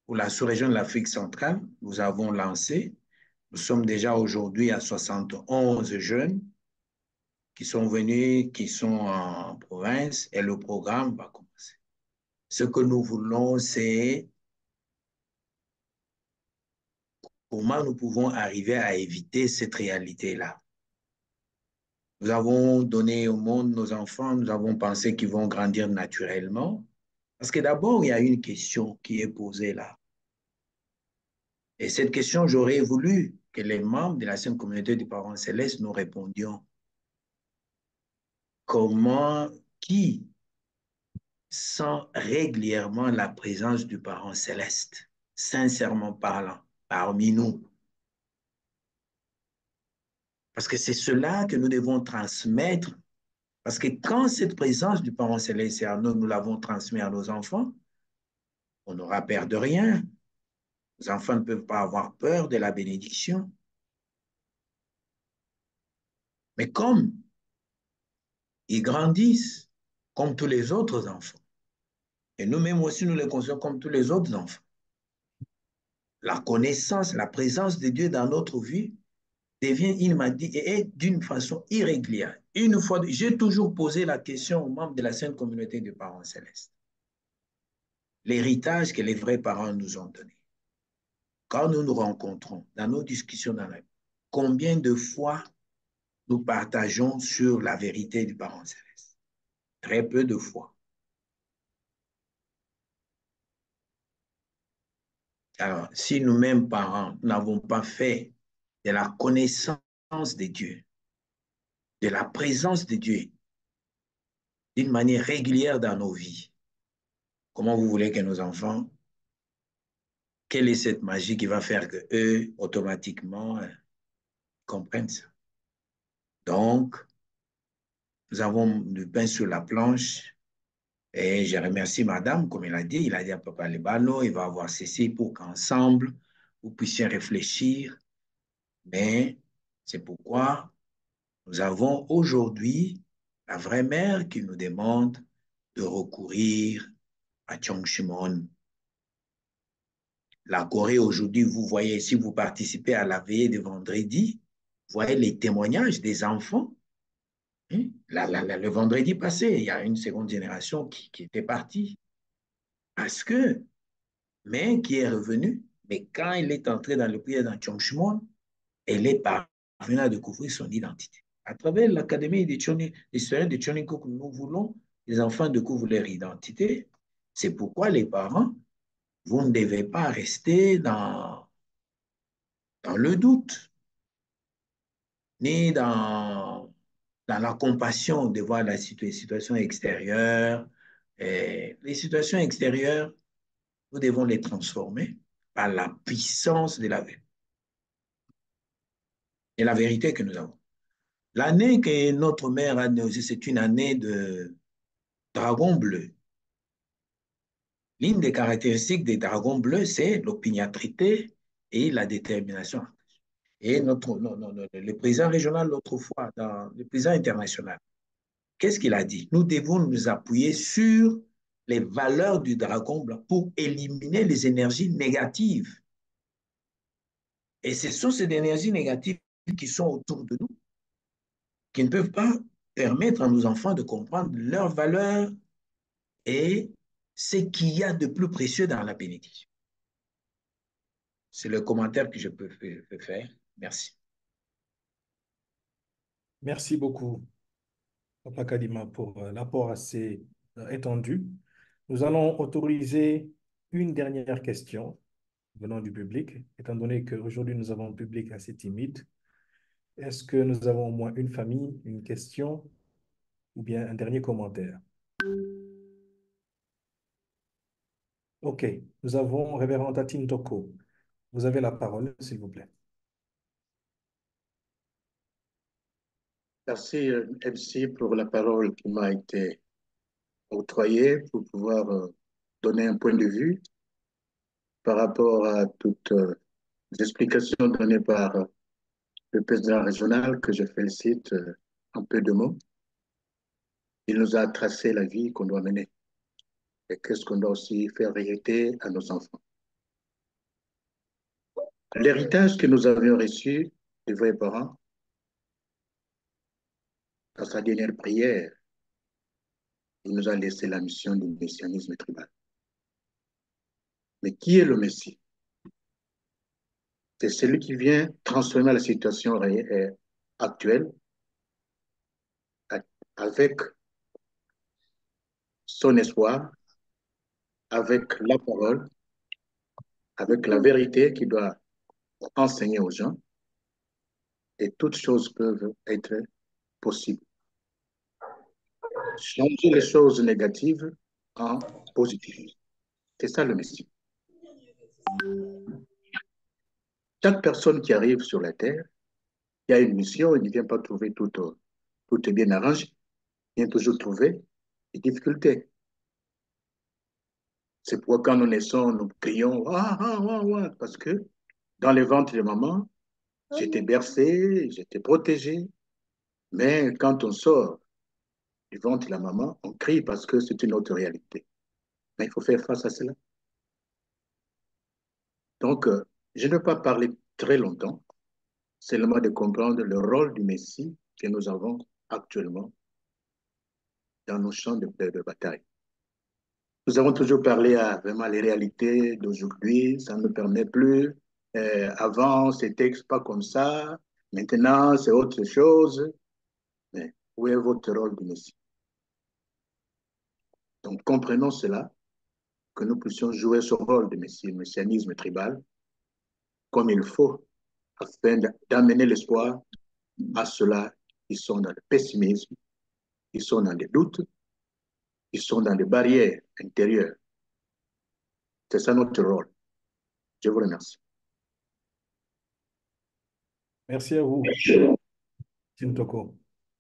pour la sous-région de l'Afrique centrale, nous avons lancé, nous sommes déjà aujourd'hui à 71 jeunes qui sont venus, qui sont en province, et le programme va commencer. Ce que nous voulons, c'est comment nous pouvons arriver à éviter cette réalité-là. Nous avons donné au monde nos enfants, nous avons pensé qu'ils vont grandir naturellement. Parce que d'abord, il y a une question qui est posée là. Et cette question, j'aurais voulu que les membres de la Sainte Communauté du Parent Céleste nous répondions. Comment, qui sent régulièrement la présence du Parent Céleste, sincèrement parlant, parmi nous? Parce que c'est cela que nous devons transmettre. Parce que quand cette présence du Parent Céleste est en nous, nous l'avons transmis à nos enfants, on n'aura peur de rien. Les enfants ne peuvent pas avoir peur de la bénédiction. Mais comme ils grandissent comme tous les autres enfants, et nous-mêmes aussi, nous les considérons comme tous les autres enfants, la connaissance, la présence de Dieu dans notre vie devient, il m'a dit, et est d'une façon irrégulière. Une fois, j'ai toujours posé la question aux membres de la Sainte Communauté des Parents Célestes. L'héritage que les vrais parents nous ont donné. Quand nous nous rencontrons dans nos discussions dans la vie, combien de fois nous partageons sur la vérité du Parent Céleste? Très peu de fois. Alors, si nous-mêmes, parents, n'avons pas fait de la connaissance de Dieu, de la présence de Dieu, d'une manière régulière dans nos vies, comment vous voulez que nos enfants, quelle est cette magie qui va faire qu'eux, automatiquement, comprennent ça? Donc, nous avons du pain sur la planche et je remercie madame, comme il a dit à papa Lebano, il va avoir ceci pour qu'ensemble, vous puissiez réfléchir. Mais c'est pourquoi nous avons aujourd'hui la vraie mère qui nous demande de recourir à Tchongchimon. La Corée aujourd'hui, vous voyez, si vous participez à la veillée de vendredi, vous voyez les témoignages des enfants. Hein? Le vendredi passé, il y a une seconde génération qui était partie. Parce que, mais qui est revenue, mais quand il est entré dans le prière dans Tchongchimon, elle est parvenue à découvrir son identité. À travers l'Académie des historiens de Tchonikoku, nous voulons les enfants découvrent leur identité. C'est pourquoi les parents, vous ne devez pas rester dans le doute, ni dans la compassion de voir la situation extérieure. Et les situations extérieures, nous devons les transformer par la puissance de la vérité et la vérité que nous avons. L'année que notre mère a née, c'est une année de dragon bleu. L'une des caractéristiques des dragons bleus, c'est l'opiniâtreté et la détermination. Et le président régional, l'autre fois, le président international, qu'est-ce qu'il a dit? Nous devons nous appuyer sur les valeurs du dragon blanc pour éliminer les énergies négatives. Et ce sont ces énergies négatives qui sont autour de nous, qui ne peuvent pas permettre à nos enfants de comprendre leurs valeurs et ce qu'il y a de plus précieux dans la bénédiction. C'est le commentaire que je peux faire. Merci. Merci beaucoup, Papa Kadima, pour l'apport assez étendu. Nous allons autoriser une dernière question venant du public, étant donné qu'aujourd'hui nous avons un public assez timide. Est-ce que nous avons au moins une famille, une question ou bien un dernier commentaire? OK, nous avons Révérend Tatine Toko. Vous avez la parole, s'il vous plaît. Merci, MC, pour la parole qui m'a été octroyée pour pouvoir donner un point de vue par rapport à toutes les explications données par le président régional, que je félicite en peu de mots. Il nous a tracé la vie qu'on doit mener et qu'est-ce qu'on doit aussi faire hériter à nos enfants. L'héritage que nous avions reçu des vrais parents, dans sa dernière prière, il nous a laissé la mission du messianisme tribal. Mais qui est le Messie? C'est celui qui vient transformer la situation actuelle avec son espoir, avec la parole, avec la vérité qui doit enseigner aux gens, et toutes choses peuvent être possibles. Changer les choses négatives en positives. C'est ça le Messie. Chaque personne qui arrive sur la terre, il y a une mission, il ne vient pas trouver tout est bien arrangé, il vient toujours trouver des difficultés. C'est pourquoi quand nous naissons, nous crions ah, ah, ah, ah, parce que dans le ventre de maman, j'étais bercé, j'étais protégé. Mais quand on sort du ventre de la maman, on crie parce que c'est une autre réalité. Mais il faut faire face à cela. Donc, je ne vais pas parler très longtemps, seulement de comprendre le rôle du Messie que nous avons actuellement dans nos champs de bataille. Nous avons toujours parlé à vraiment les réalités d'aujourd'hui, ça ne permet plus. Avant, c'était pas comme ça. Maintenant, c'est autre chose. Mais où est votre rôle de Messie? Donc, comprenons cela, que nous puissions jouer ce rôle de Messie, le messianisme tribal, comme il faut, afin d'amener l'espoir à ceux-là qui sont dans le pessimisme, qui sont dans les doutes, qui sont dans les barrières intérieures. C'est ça notre rôle. Je vous remercie. Merci à vous, Tintoko.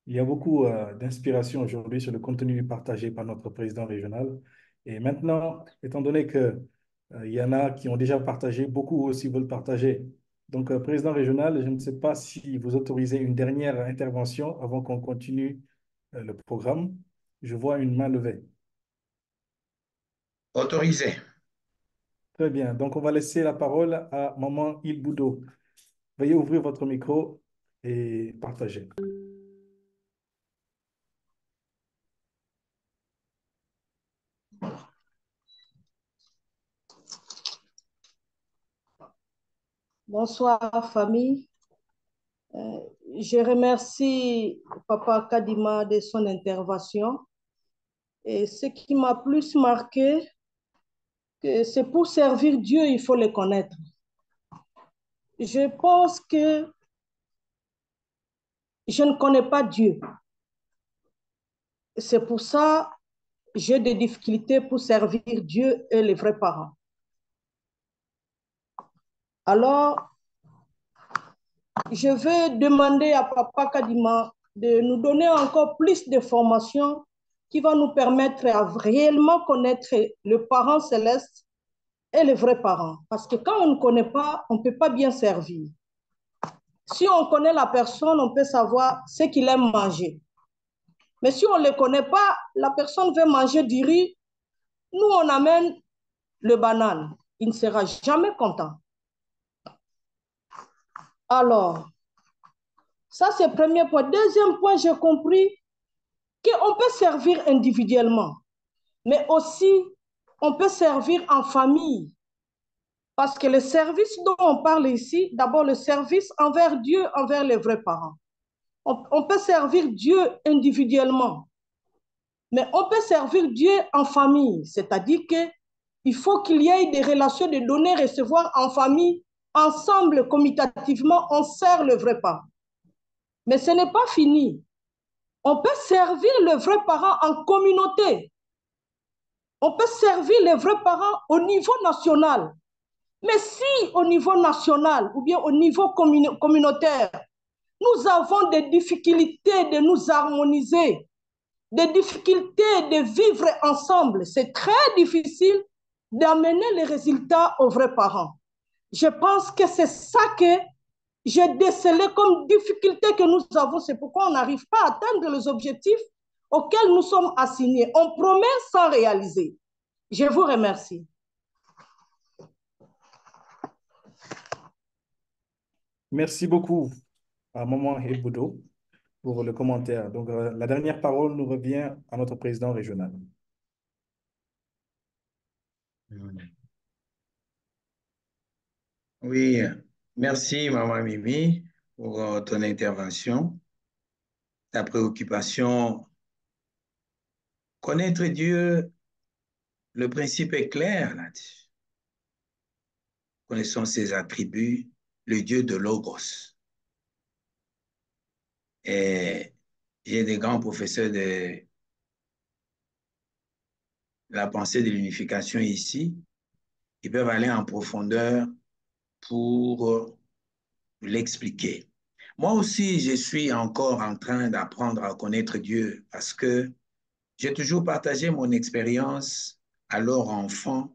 Il y a beaucoup d'inspiration aujourd'hui sur le contenu partagé par notre président régional. Et maintenant, étant donné que il y en a qui ont déjà partagé, beaucoup aussi veulent partager. Donc, président régional, je ne sais pas si vous autorisez une dernière intervention avant qu'on continue le programme. Je vois une main levée. Autorisé. Très bien. Donc, on va laisser la parole à Maman Ilboudo. Veuillez ouvrir votre micro et partager. Bonsoir famille. Je remercie Papa Kadima de son intervention. Et ce qui m'a plus marqué, c'est pour servir Dieu, il faut le connaître. Je pense que je ne connais pas Dieu. C'est pour ça que j'ai des difficultés pour servir Dieu et les vrais parents. Alors, je vais demander à Papa Kadima de nous donner encore plus de formations qui va nous permettre à réellement connaître le parent céleste et les vrais parents. Parce que quand on ne connaît pas, on ne peut pas bien servir. Si on connaît la personne, on peut savoir ce qu'il aime manger. Mais si on ne le connaît pas, la personne veut manger du riz, nous on amène le banane. Il ne sera jamais content. Alors, ça c'est le premier point. Deuxième point, j'ai compris qu'on peut servir individuellement, mais aussi on peut servir en famille. Parce que le service dont on parle ici, d'abord le service envers Dieu, envers les vrais parents. On peut servir Dieu individuellement, mais on peut servir Dieu en famille, c'est-à-dire qu'il faut qu'il y ait des relations de donner-recevoir en famille, ensemble, commutativement, on sert le vrai parent. Mais ce n'est pas fini. On peut servir le vrai parent en communauté. On peut servir les vrais parents au niveau national. Mais si au niveau national ou bien au niveau communautaire, nous avons des difficultés de nous harmoniser, des difficultés de vivre ensemble, c'est très difficile d'amener les résultats aux vrais parents. Je pense que c'est ça que j'ai décelé comme difficulté que nous avons. C'est pourquoi on n'arrive pas à atteindre les objectifs auxquels nous sommes assignés. On promet sans réaliser. Je vous remercie. Merci beaucoup à Maman Eboudo pour le commentaire. Donc, la dernière parole nous revient à notre président régional. Oui, merci Maman Mimi pour ton intervention, ta préoccupation. Connaître Dieu, le principe est clair là-dessus. Connaissons ses attributs, le Dieu de Logos. Et j'ai des grands professeurs de la pensée de l'unification ici, qui peuvent aller en profondeur pour l'expliquer. Moi aussi, je suis encore en train d'apprendre à connaître Dieu parce que j'ai toujours partagé mon expérience alors enfant.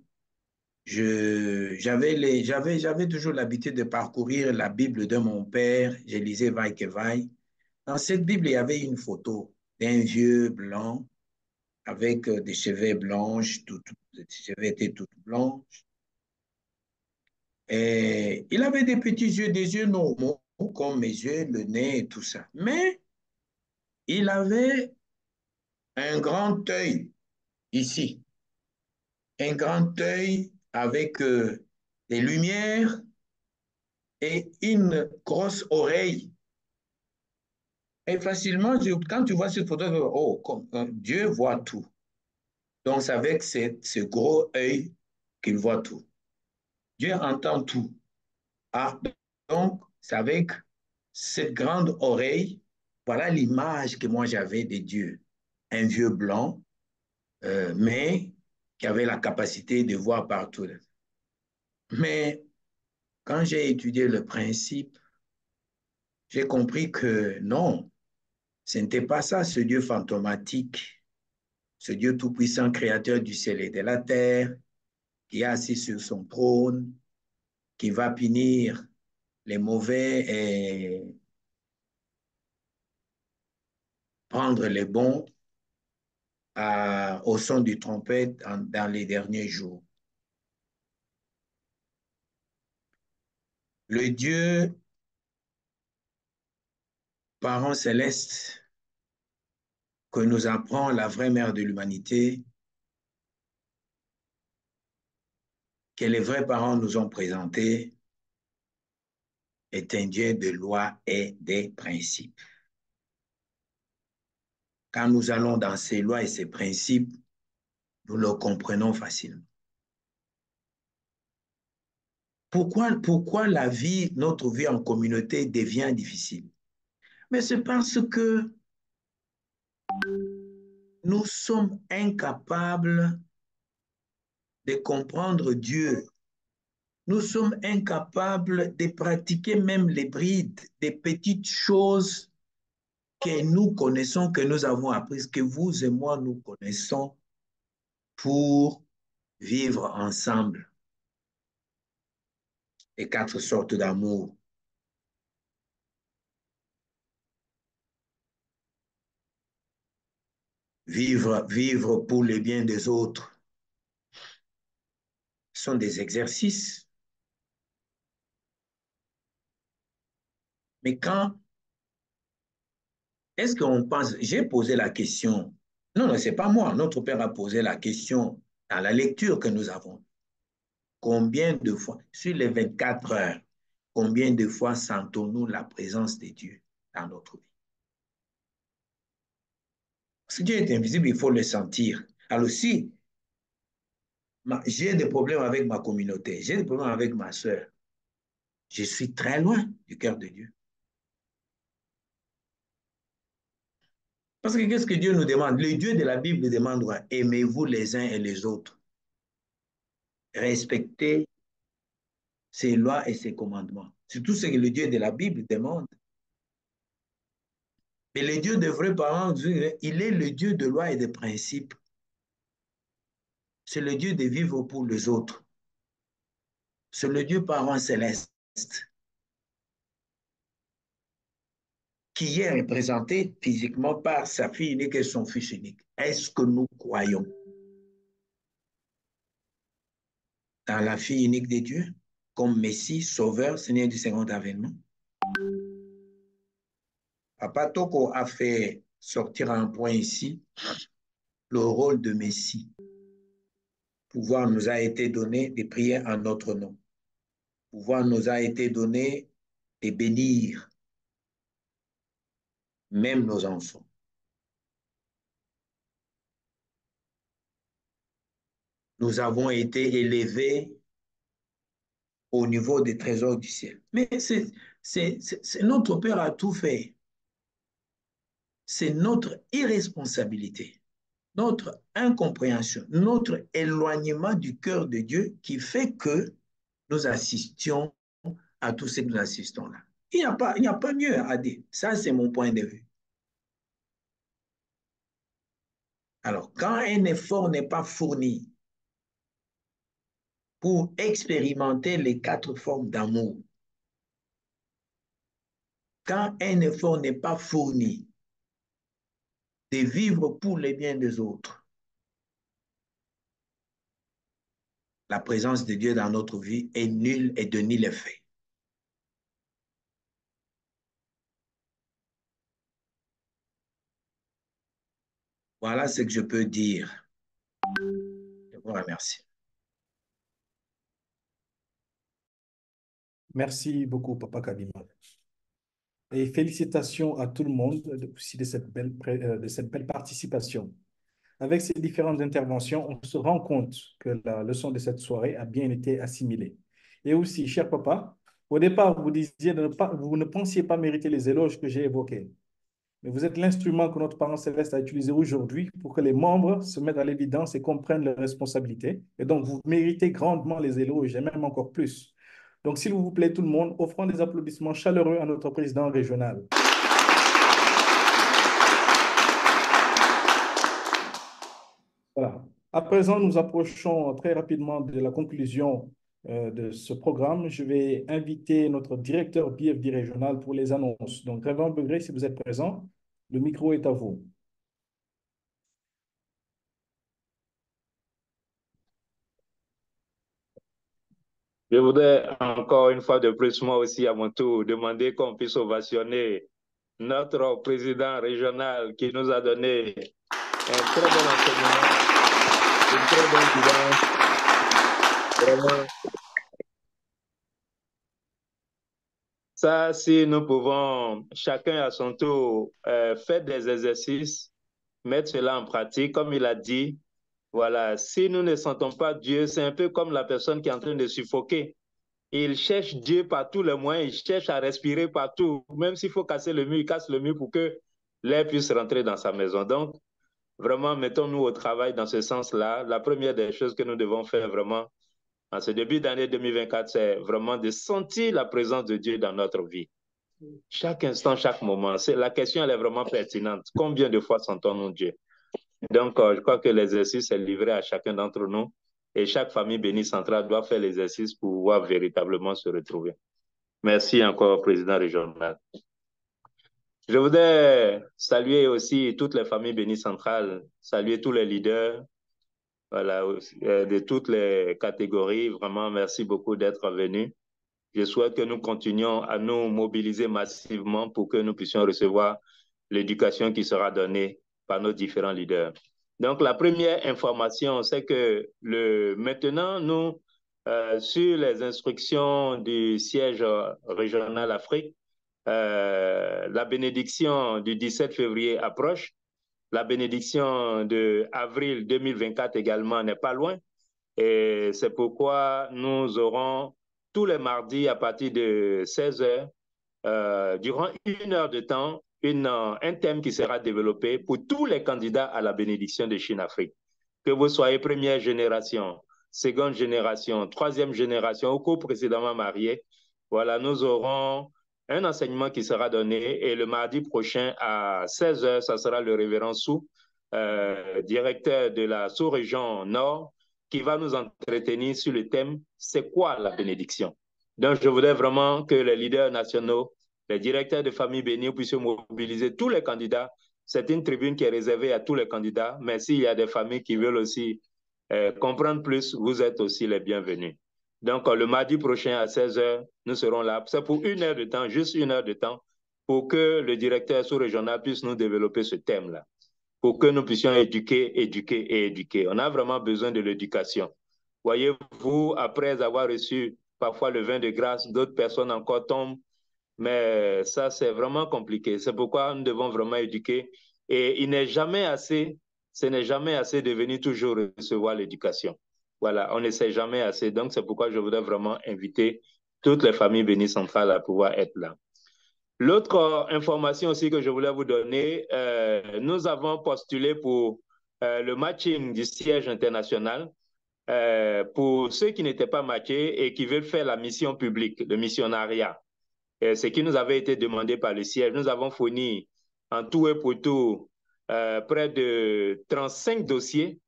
J'avais toujours l'habitude de parcourir la Bible de mon père. Je lisais vaille que vaille. Dans cette Bible, il y avait une photo d'un vieux blanc avec des cheveux blanches, les cheveux étaient tout blanches. Et il avait des petits yeux, des yeux normaux, comme mes yeux, le nez et tout ça. Mais il avait un grand œil ici, un grand œil avec des lumières et une grosse oreille. Et facilement, quand tu vois cette photo, oh, Dieu voit tout. Donc, c'est avec ce gros œil qu'il voit tout. Dieu entend tout. Ah, donc, c'est avec cette grande oreille, voilà l'image que moi j'avais de Dieu. Un vieux blanc, mais qui avait la capacité de voir partout. Mais quand j'ai étudié le principe, j'ai compris que non, ce n'était pas ça, ce Dieu fantomatique, ce Dieu tout-puissant, créateur du ciel et de la terre, qui est assis sur son trône, qui va punir les mauvais et prendre les bons au son du trompette dans les derniers jours. Le Dieu parent céleste que nous apprend la vraie mère de l'humanité, que les vrais parents nous ont présenté, est un Dieu de loi et des principes. Quand nous allons dans ces lois et ces principes, nous le comprenons facilement. Pourquoi notre vie en communauté devient difficile? Mais c'est parce que nous sommes incapables de comprendre Dieu. Nous sommes incapables de pratiquer même les brides, des petites choses que nous connaissons, que nous avons apprises, que vous et moi nous connaissons pour vivre ensemble. Les 4 sortes d'amour. Vivre pour le bien des autres. Ce sont des exercices. Mais est-ce qu'on pense, j'ai posé la question, non, ce n'est pas moi, notre Père a posé la question dans la lecture que nous avons. Combien de fois, sur les 24 heures, combien de fois sentons-nous la présence de Dieu dans notre vie? Si Dieu est invisible, il faut le sentir. Alors si j'ai des problèmes avec ma communauté, j'ai des problèmes avec ma soeur, je suis très loin du cœur de Dieu. Parce que qu'est-ce que Dieu nous demande? Le Dieu de la Bible demande, aimez-vous les uns et les autres. Respectez ses lois et ses commandements. C'est tout ce que le Dieu de la Bible demande. Mais le Dieu de vrais parents, il est le Dieu de loi et de principes. C'est le Dieu de vivre pour les autres. C'est le Dieu parent céleste qui est représenté physiquement par sa fille unique et son fils unique. Est-ce que nous croyons dans la fille unique de Dieu comme Messie, Sauveur, Seigneur du second avènement? Papa Toko a fait sortir un point ici, le rôle de Messie. Pouvoir nous a été donné de prier en notre nom. Pouvoir nous a été donné de bénir même nos enfants. Nous avons été élevés au niveau des trésors du ciel. Mais c'est notre Père a tout fait. C'est notre irresponsabilité, notre incompréhension, notre éloignement du cœur de Dieu qui fait que nous assistions à tout ce que nous assistons là. Il n'y a pas mieux à dire. Ça, c'est mon point de vue. Alors, quand un effort n'est pas fourni pour expérimenter les 4 formes d'amour, quand un effort n'est pas fourni de vivre pour le bien des autres, la présence de Dieu dans notre vie est nulle et de nul effet. Voilà ce que je peux dire. Je vous remercie. Merci beaucoup, Papa Kadima. Et félicitations à tout le monde aussi de cette belle participation. Avec ces différentes interventions, on se rend compte que la leçon de cette soirée a bien été assimilée. Et aussi, cher papa, au départ, vous disiez vous ne pensiez pas mériter les éloges que j'ai évoqués. Mais vous êtes l'instrument que notre parent céleste a utilisé aujourd'hui pour que les membres se mettent à l'évidence et comprennent leurs responsabilités. Et donc, vous méritez grandement les éloges et même encore plus. Donc, s'il vous plaît, tout le monde, offrons des applaudissements chaleureux à notre président régional. Voilà. À présent, nous approchons très rapidement de la conclusion de ce programme. Je vais inviter notre directeur BFD régional pour les annonces. Donc, Révérend Begré, si vous êtes présent, le micro est à vous. Je voudrais encore une fois de plus, moi aussi à mon tour, demander qu'on puisse ovationner notre président régional qui nous a donné un très bon enseignement, une très bonne guidance. Vraiment, Ça, si nous pouvons, chacun à son tour, faire des exercices, mettre cela en pratique, comme il a dit, voilà, si nous ne sentons pas Dieu, c'est un peu comme la personne qui est en train de suffoquer. Il cherche Dieu par tous les moyens, il cherche à respirer partout. Même s'il faut casser le mur, il casse le mur pour que l'air puisse rentrer dans sa maison. Donc, vraiment, mettons-nous au travail dans ce sens-là. La première des choses que nous devons faire vraiment en ce début d'année 2024, c'est vraiment de sentir la présence de Dieu dans notre vie. Chaque instant, chaque moment. La question, elle est vraiment pertinente. Combien de fois sentons-nous Dieu? Donc, je crois que l'exercice est livré à chacun d'entre nous et chaque famille bénie centrale doit faire l'exercice pour pouvoir véritablement se retrouver. Merci encore, Président régional. Je voudrais saluer aussi toutes les familles bénies centrales, saluer tous les leaders, voilà, de toutes les catégories. Vraiment, merci beaucoup d'être venus. Je souhaite que nous continuions à nous mobiliser massivement pour que nous puissions recevoir l'éducation qui sera donnée par nos différents leaders. Donc, la première information, c'est que maintenant, nous, sur les instructions du siège régional Afrique, la bénédiction du 17 février approche. La bénédiction de avril 2024 également n'est pas loin. Et c'est pourquoi nous aurons tous les mardis à partir de 16 h, durant 1 heure de temps, un thème qui sera développé pour tous les candidats à la bénédiction de Chine-Afrique. Que vous soyez première génération, seconde génération, troisième génération ou précédemment mariés, voilà, nous aurons un enseignement qui sera donné et le mardi prochain à 16 h, ça sera le révérend Sou, directeur de la sous-région Nord, qui va nous entretenir sur le thème « C'est quoi la bénédiction ?» Donc, je voudrais vraiment que les leaders nationaux, les directeurs de famille bénies puissent mobiliser tous les candidats. C'est une tribune qui est réservée à tous les candidats, mais s'il y a des familles qui veulent aussi comprendre plus, vous êtes aussi les bienvenus. Donc, le mardi prochain à 16 h, nous serons là. C'est pour 1 heure de temps, juste 1 heure de temps, pour que le directeur sous-régional puisse nous développer ce thème-là, pour que nous puissions éduquer. On a vraiment besoin de l'éducation. Voyez-vous, après avoir reçu parfois le vin de grâce, d'autres personnes encore tombent, mais ça, c'est vraiment compliqué. C'est pourquoi nous devons vraiment éduquer. Et il n'est jamais assez, ce n'est jamais assez de venir toujours recevoir l'éducation. Voilà, on ne sait jamais assez. Donc, c'est pourquoi je voudrais vraiment inviter toutes les familles bénies centrales à pouvoir être là. L'autre information aussi que je voulais vous donner, nous avons postulé pour le matching du siège international. Pour ceux qui n'étaient pas matchés et qui veulent faire la mission publique, le missionnariat, ce qui nous avait été demandé par le siège, nous avons fourni en tout et pour tout près de 35 dossiers.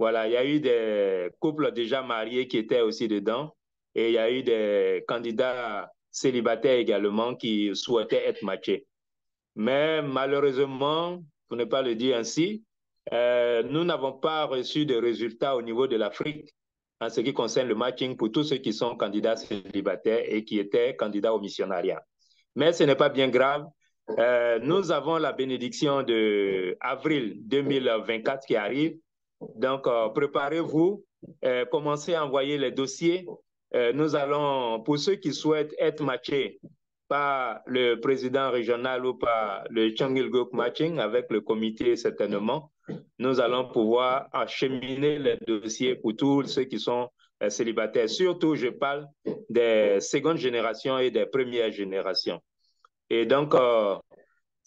Voilà, il y a eu des couples déjà mariés qui étaient aussi dedans et il y a eu des candidats célibataires également qui souhaitaient être matchés. Mais malheureusement, pour ne pas le dire ainsi, nous n'avons pas reçu de résultats au niveau de l'Afrique en ce qui concerne le matching pour tous ceux qui sont candidats célibataires et qui étaient candidats au missionnariat. Mais ce n'est pas bien grave. Nous avons la bénédiction de avril 2024 qui arrive. Donc, préparez-vous, commencez à envoyer les dossiers. Nous allons, pour ceux qui souhaitent être matchés par le président régional ou par le Changilguk Matching avec le comité certainement, nous allons pouvoir acheminer les dossiers pour tous ceux qui sont célibataires. Surtout, je parle des secondes générations et des premières générations. Et donc,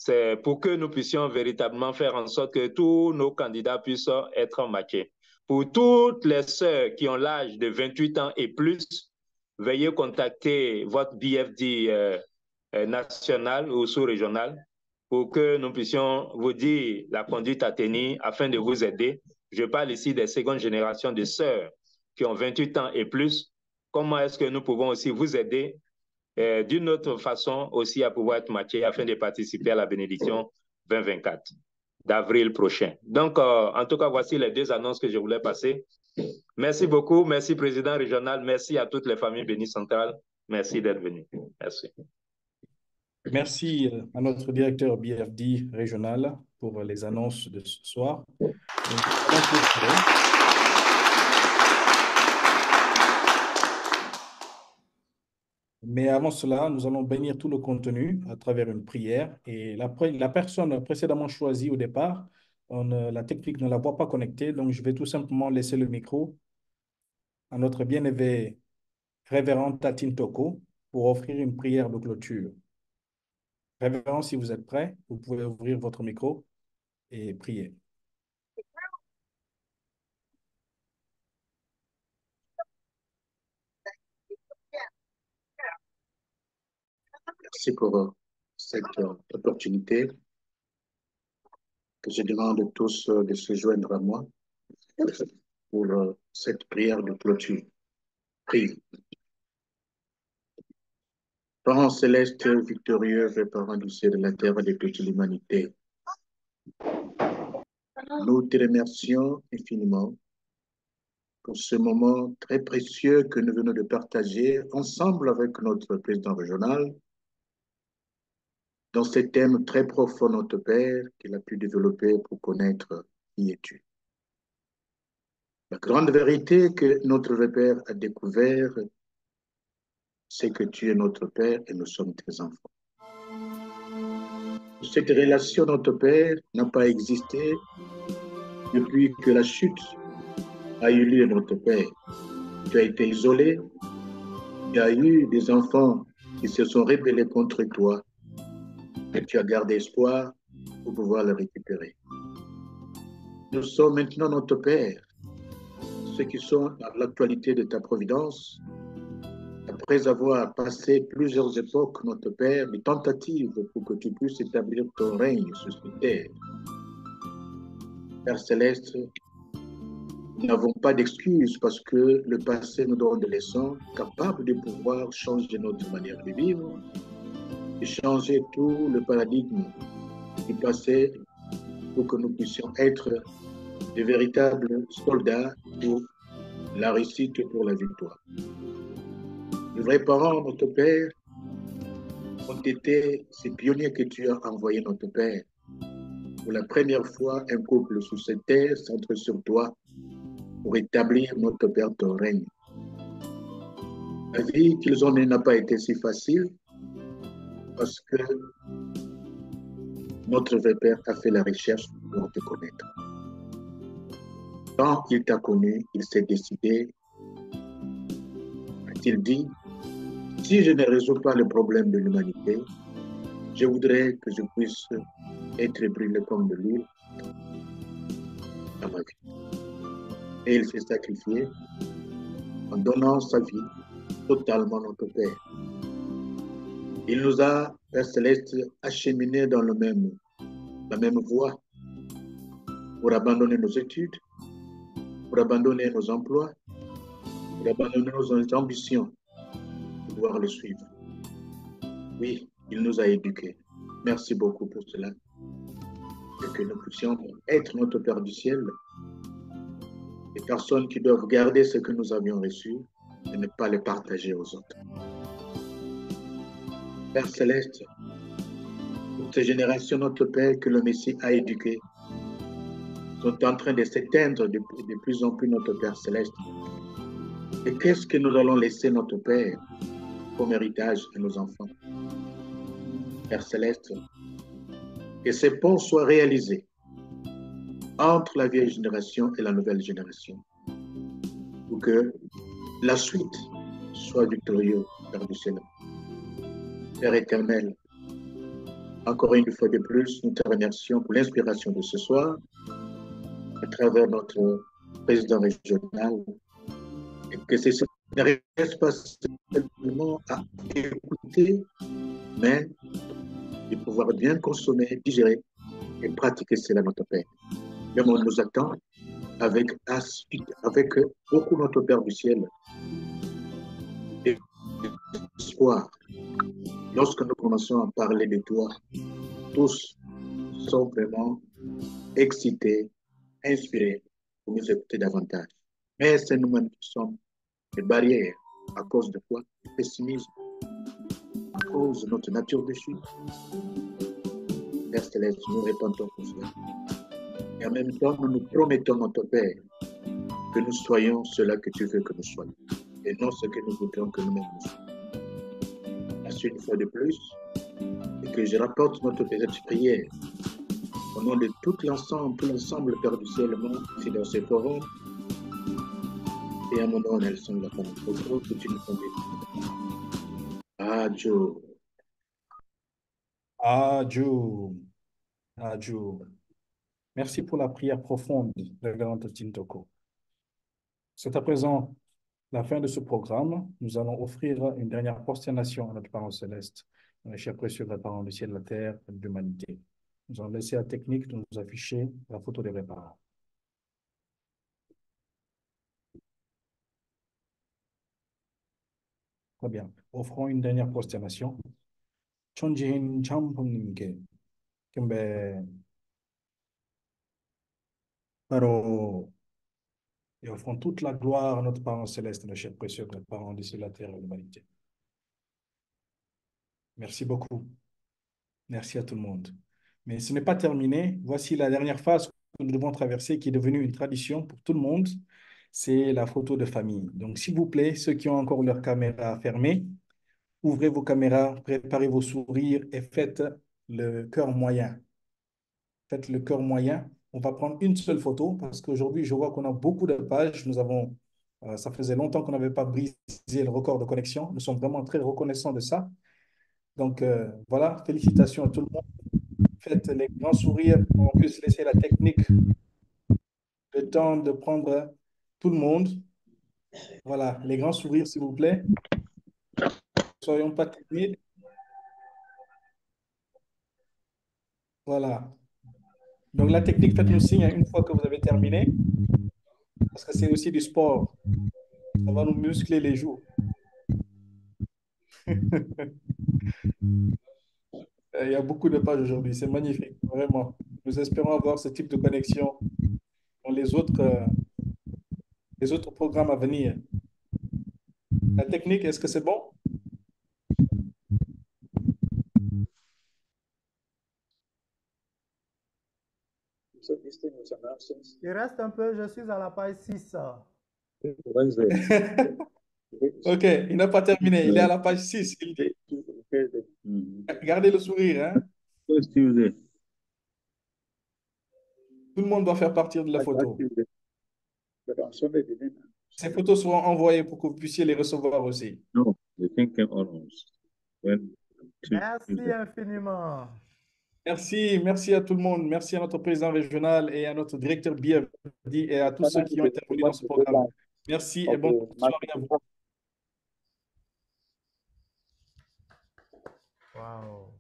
c'est pour que nous puissions véritablement faire en sorte que tous nos candidats puissent être matchés. Pour toutes les sœurs qui ont l'âge de 28 ans et plus, veuillez contacter votre BFD national ou sous-régional pour que nous puissions vous dire la conduite à tenir afin de vous aider. Je parle ici des secondes générations de sœurs qui ont 28 ans et plus. Comment est-ce que nous pouvons aussi vous aider d'une autre façon aussi à pouvoir être matchés afin de participer à la bénédiction 2024 d'avril prochain. Donc, en tout cas, voici les deux annonces que je voulais passer. Merci beaucoup. Merci, Président régional. Merci à toutes les familles bénies centrales. Merci d'être venus. Merci. Merci à notre directeur BFD régional pour les annonces de ce soir. Mais Mais avant cela, nous allons bénir tout le contenu à travers une prière. Et la personne précédemment choisie au départ, la technique ne la voit pas connectée, donc je vais tout simplement laisser le micro à notre bien-aimé révérend Tatine Toko pour offrir une prière de clôture. Révérend, si vous êtes prêt, vous pouvez ouvrir votre micro et prier. Merci pour cette opportunité que je demande à tous de se joindre à moi pour cette prière de clôture. Prie. Parents célestes, victorieux, parents du ciel, de la terre et de toute l'humanité, nous te remercions infiniment pour ce moment très précieux que nous venons de partager ensemble avec notre président régional dans ces thèmes très profonds, notre Père, qu'il a pu développer pour connaître qui es-tu. La grande vérité que notre Père a découvert, c'est que tu es notre Père et nous sommes tes enfants. Cette relation, notre Père, n'a pas existé depuis que la chute a eu lieu, notre Père. Tu as été isolé, il y a eu des enfants qui se sont rebellés contre toi, et tu as gardé espoir pour pouvoir le récupérer. Nous sommes maintenant, notre Père, ceux qui sont à l'actualité de ta providence, après avoir passé plusieurs époques, notre Père, de tentatives pour que tu puisses établir ton règne sur cette terre. Père Céleste, nous n'avons pas d'excuses parce que le passé nous donne des leçons capables de pouvoir changer notre manière de vivre et changer tout le paradigme du passé pour que nous puissions être de véritables soldats pour la réussite et pour la victoire. Les vrais parents, notre Père, ont été ces pionniers que tu as envoyés, notre Père. Pour la première fois, un couple sur cette terre centre sur toi pour établir, notre Père, ton règne. La vie qu'ils ont menée n'a pas été si facile parce que notre vrai Père a fait la recherche pour te connaître. Quand il t'a connu, il s'est décidé, a-t-il dit, si je ne résous pas le problème de l'humanité, je voudrais que je puisse être brûlé comme de l'huile dans ma vie. Et il s'est sacrifié en donnant sa vie totalement à notre Père. Il nous a, Père Céleste, acheminés dans la même voie pour abandonner nos études, pour abandonner nos emplois, pour abandonner nos ambitions, pour pouvoir le suivre. Oui, il nous a éduqués. Merci beaucoup pour cela. Et que nous puissions être notre Père du ciel, des personnes qui doivent garder ce que nous avions reçu et ne pas le partager aux autres. Père Céleste, pour ces générations, notre Père, que le Messie a éduqué, sont en train de s'éteindre de plus en plus, notre Père Céleste. Et qu'est-ce que nous allons laisser, notre Père, comme héritage à nos enfants? Père Céleste, que ces ponts soient réalisés entre la vieille génération et la nouvelle génération, pour que la suite soit victorieuse, Père du ciel. Père éternel, encore une fois de plus, nous te remercions pour l'inspiration de ce soir, à travers notre président régional, et que ce ne reste pas seulement à écouter, mais de pouvoir bien consommer, digérer et pratiquer cela, notre Père. Le monde nous attend avec beaucoup, notre Père du ciel, et espoir. Lorsque nous commençons à parler de toi, tous sont vraiment excités, inspirés pour nous écouter davantage. Mais c'est nous-mêmes qui sommes des barrières à cause de quoi? Du pessimisme, à cause de notre nature déchue. Père Céleste, nous répandons pour cela. Et en même temps, nous nous promettons, notre Père, que nous soyons cela que tu veux que nous soyons, et non ce que nous voudrions que nous-mêmes nous soyons. grâce une fois de plus et que je rapporte notre petite prière au nom de tout l'ensemble, Père du ciel, monde, ici dans ce forum, et à mon nom, Nelson Lapin, au nom que tu nous conduis. Adieu. Adieu. Adieu. Merci pour la prière profonde, Révérend Tintoko. C'est à présent la fin de ce programme. Nous allons offrir une dernière prosternation à notre Parent céleste, les chers précieux parents du ciel, de la terre et de l'humanité. Nous allons laisser la technique de nous afficher la photo des vrais parents. Très bien. Offrons une dernière prosternation. 천지인 참부님께 경배 바로 et offrons toute la gloire à notre Parent céleste, nos chers précieux parents d'ici la terre et l'humanité. Merci beaucoup. Merci à tout le monde. Mais ce n'est pas terminé. Voici la dernière phase que nous devons traverser, qui est devenue une tradition pour tout le monde. C'est la photo de famille. Donc, s'il vous plaît, ceux qui ont encore leur caméra fermée, ouvrez vos caméras, préparez vos sourires et faites le cœur moyen. Faites le cœur moyen. On va prendre une seule photo parce qu'aujourd'hui, je vois qu'on a beaucoup de pages. Ça faisait longtemps qu'on n'avait pas brisé le record de connexion. Nous sommes vraiment très reconnaissants de ça. Donc, voilà, félicitations à tout le monde. Faites les grands sourires pour qu'on puisse laisser la technique le temps de prendre tout le monde. Voilà, les grands sourires, s'il vous plaît. Ne soyons pas timides. Voilà. Donc, la technique, faites-nous signe une fois que vous avez terminé, parce que c'est aussi du sport. Ça va nous muscler les joues. Il y a beaucoup de pages aujourd'hui. C'est magnifique, vraiment. Nous espérons avoir ce type de connexion dans les autres programmes à venir. La technique, est-ce que c'est bon? Il reste un peu, je suis à la page 6. OK, il n'a pas terminé. Il est à la page 6. Il dit. Gardez le sourire, hein? Tout le monde doit faire partir de la photo. Ces photos seront envoyées pour que vous puissiez les recevoir aussi. Merci infiniment. Merci à tout le monde. Merci à notre président régional et à notre directeur BFD et à tous ceux qui ont intervenu dans ce programme. Merci et bonne soirée à vous. Wow.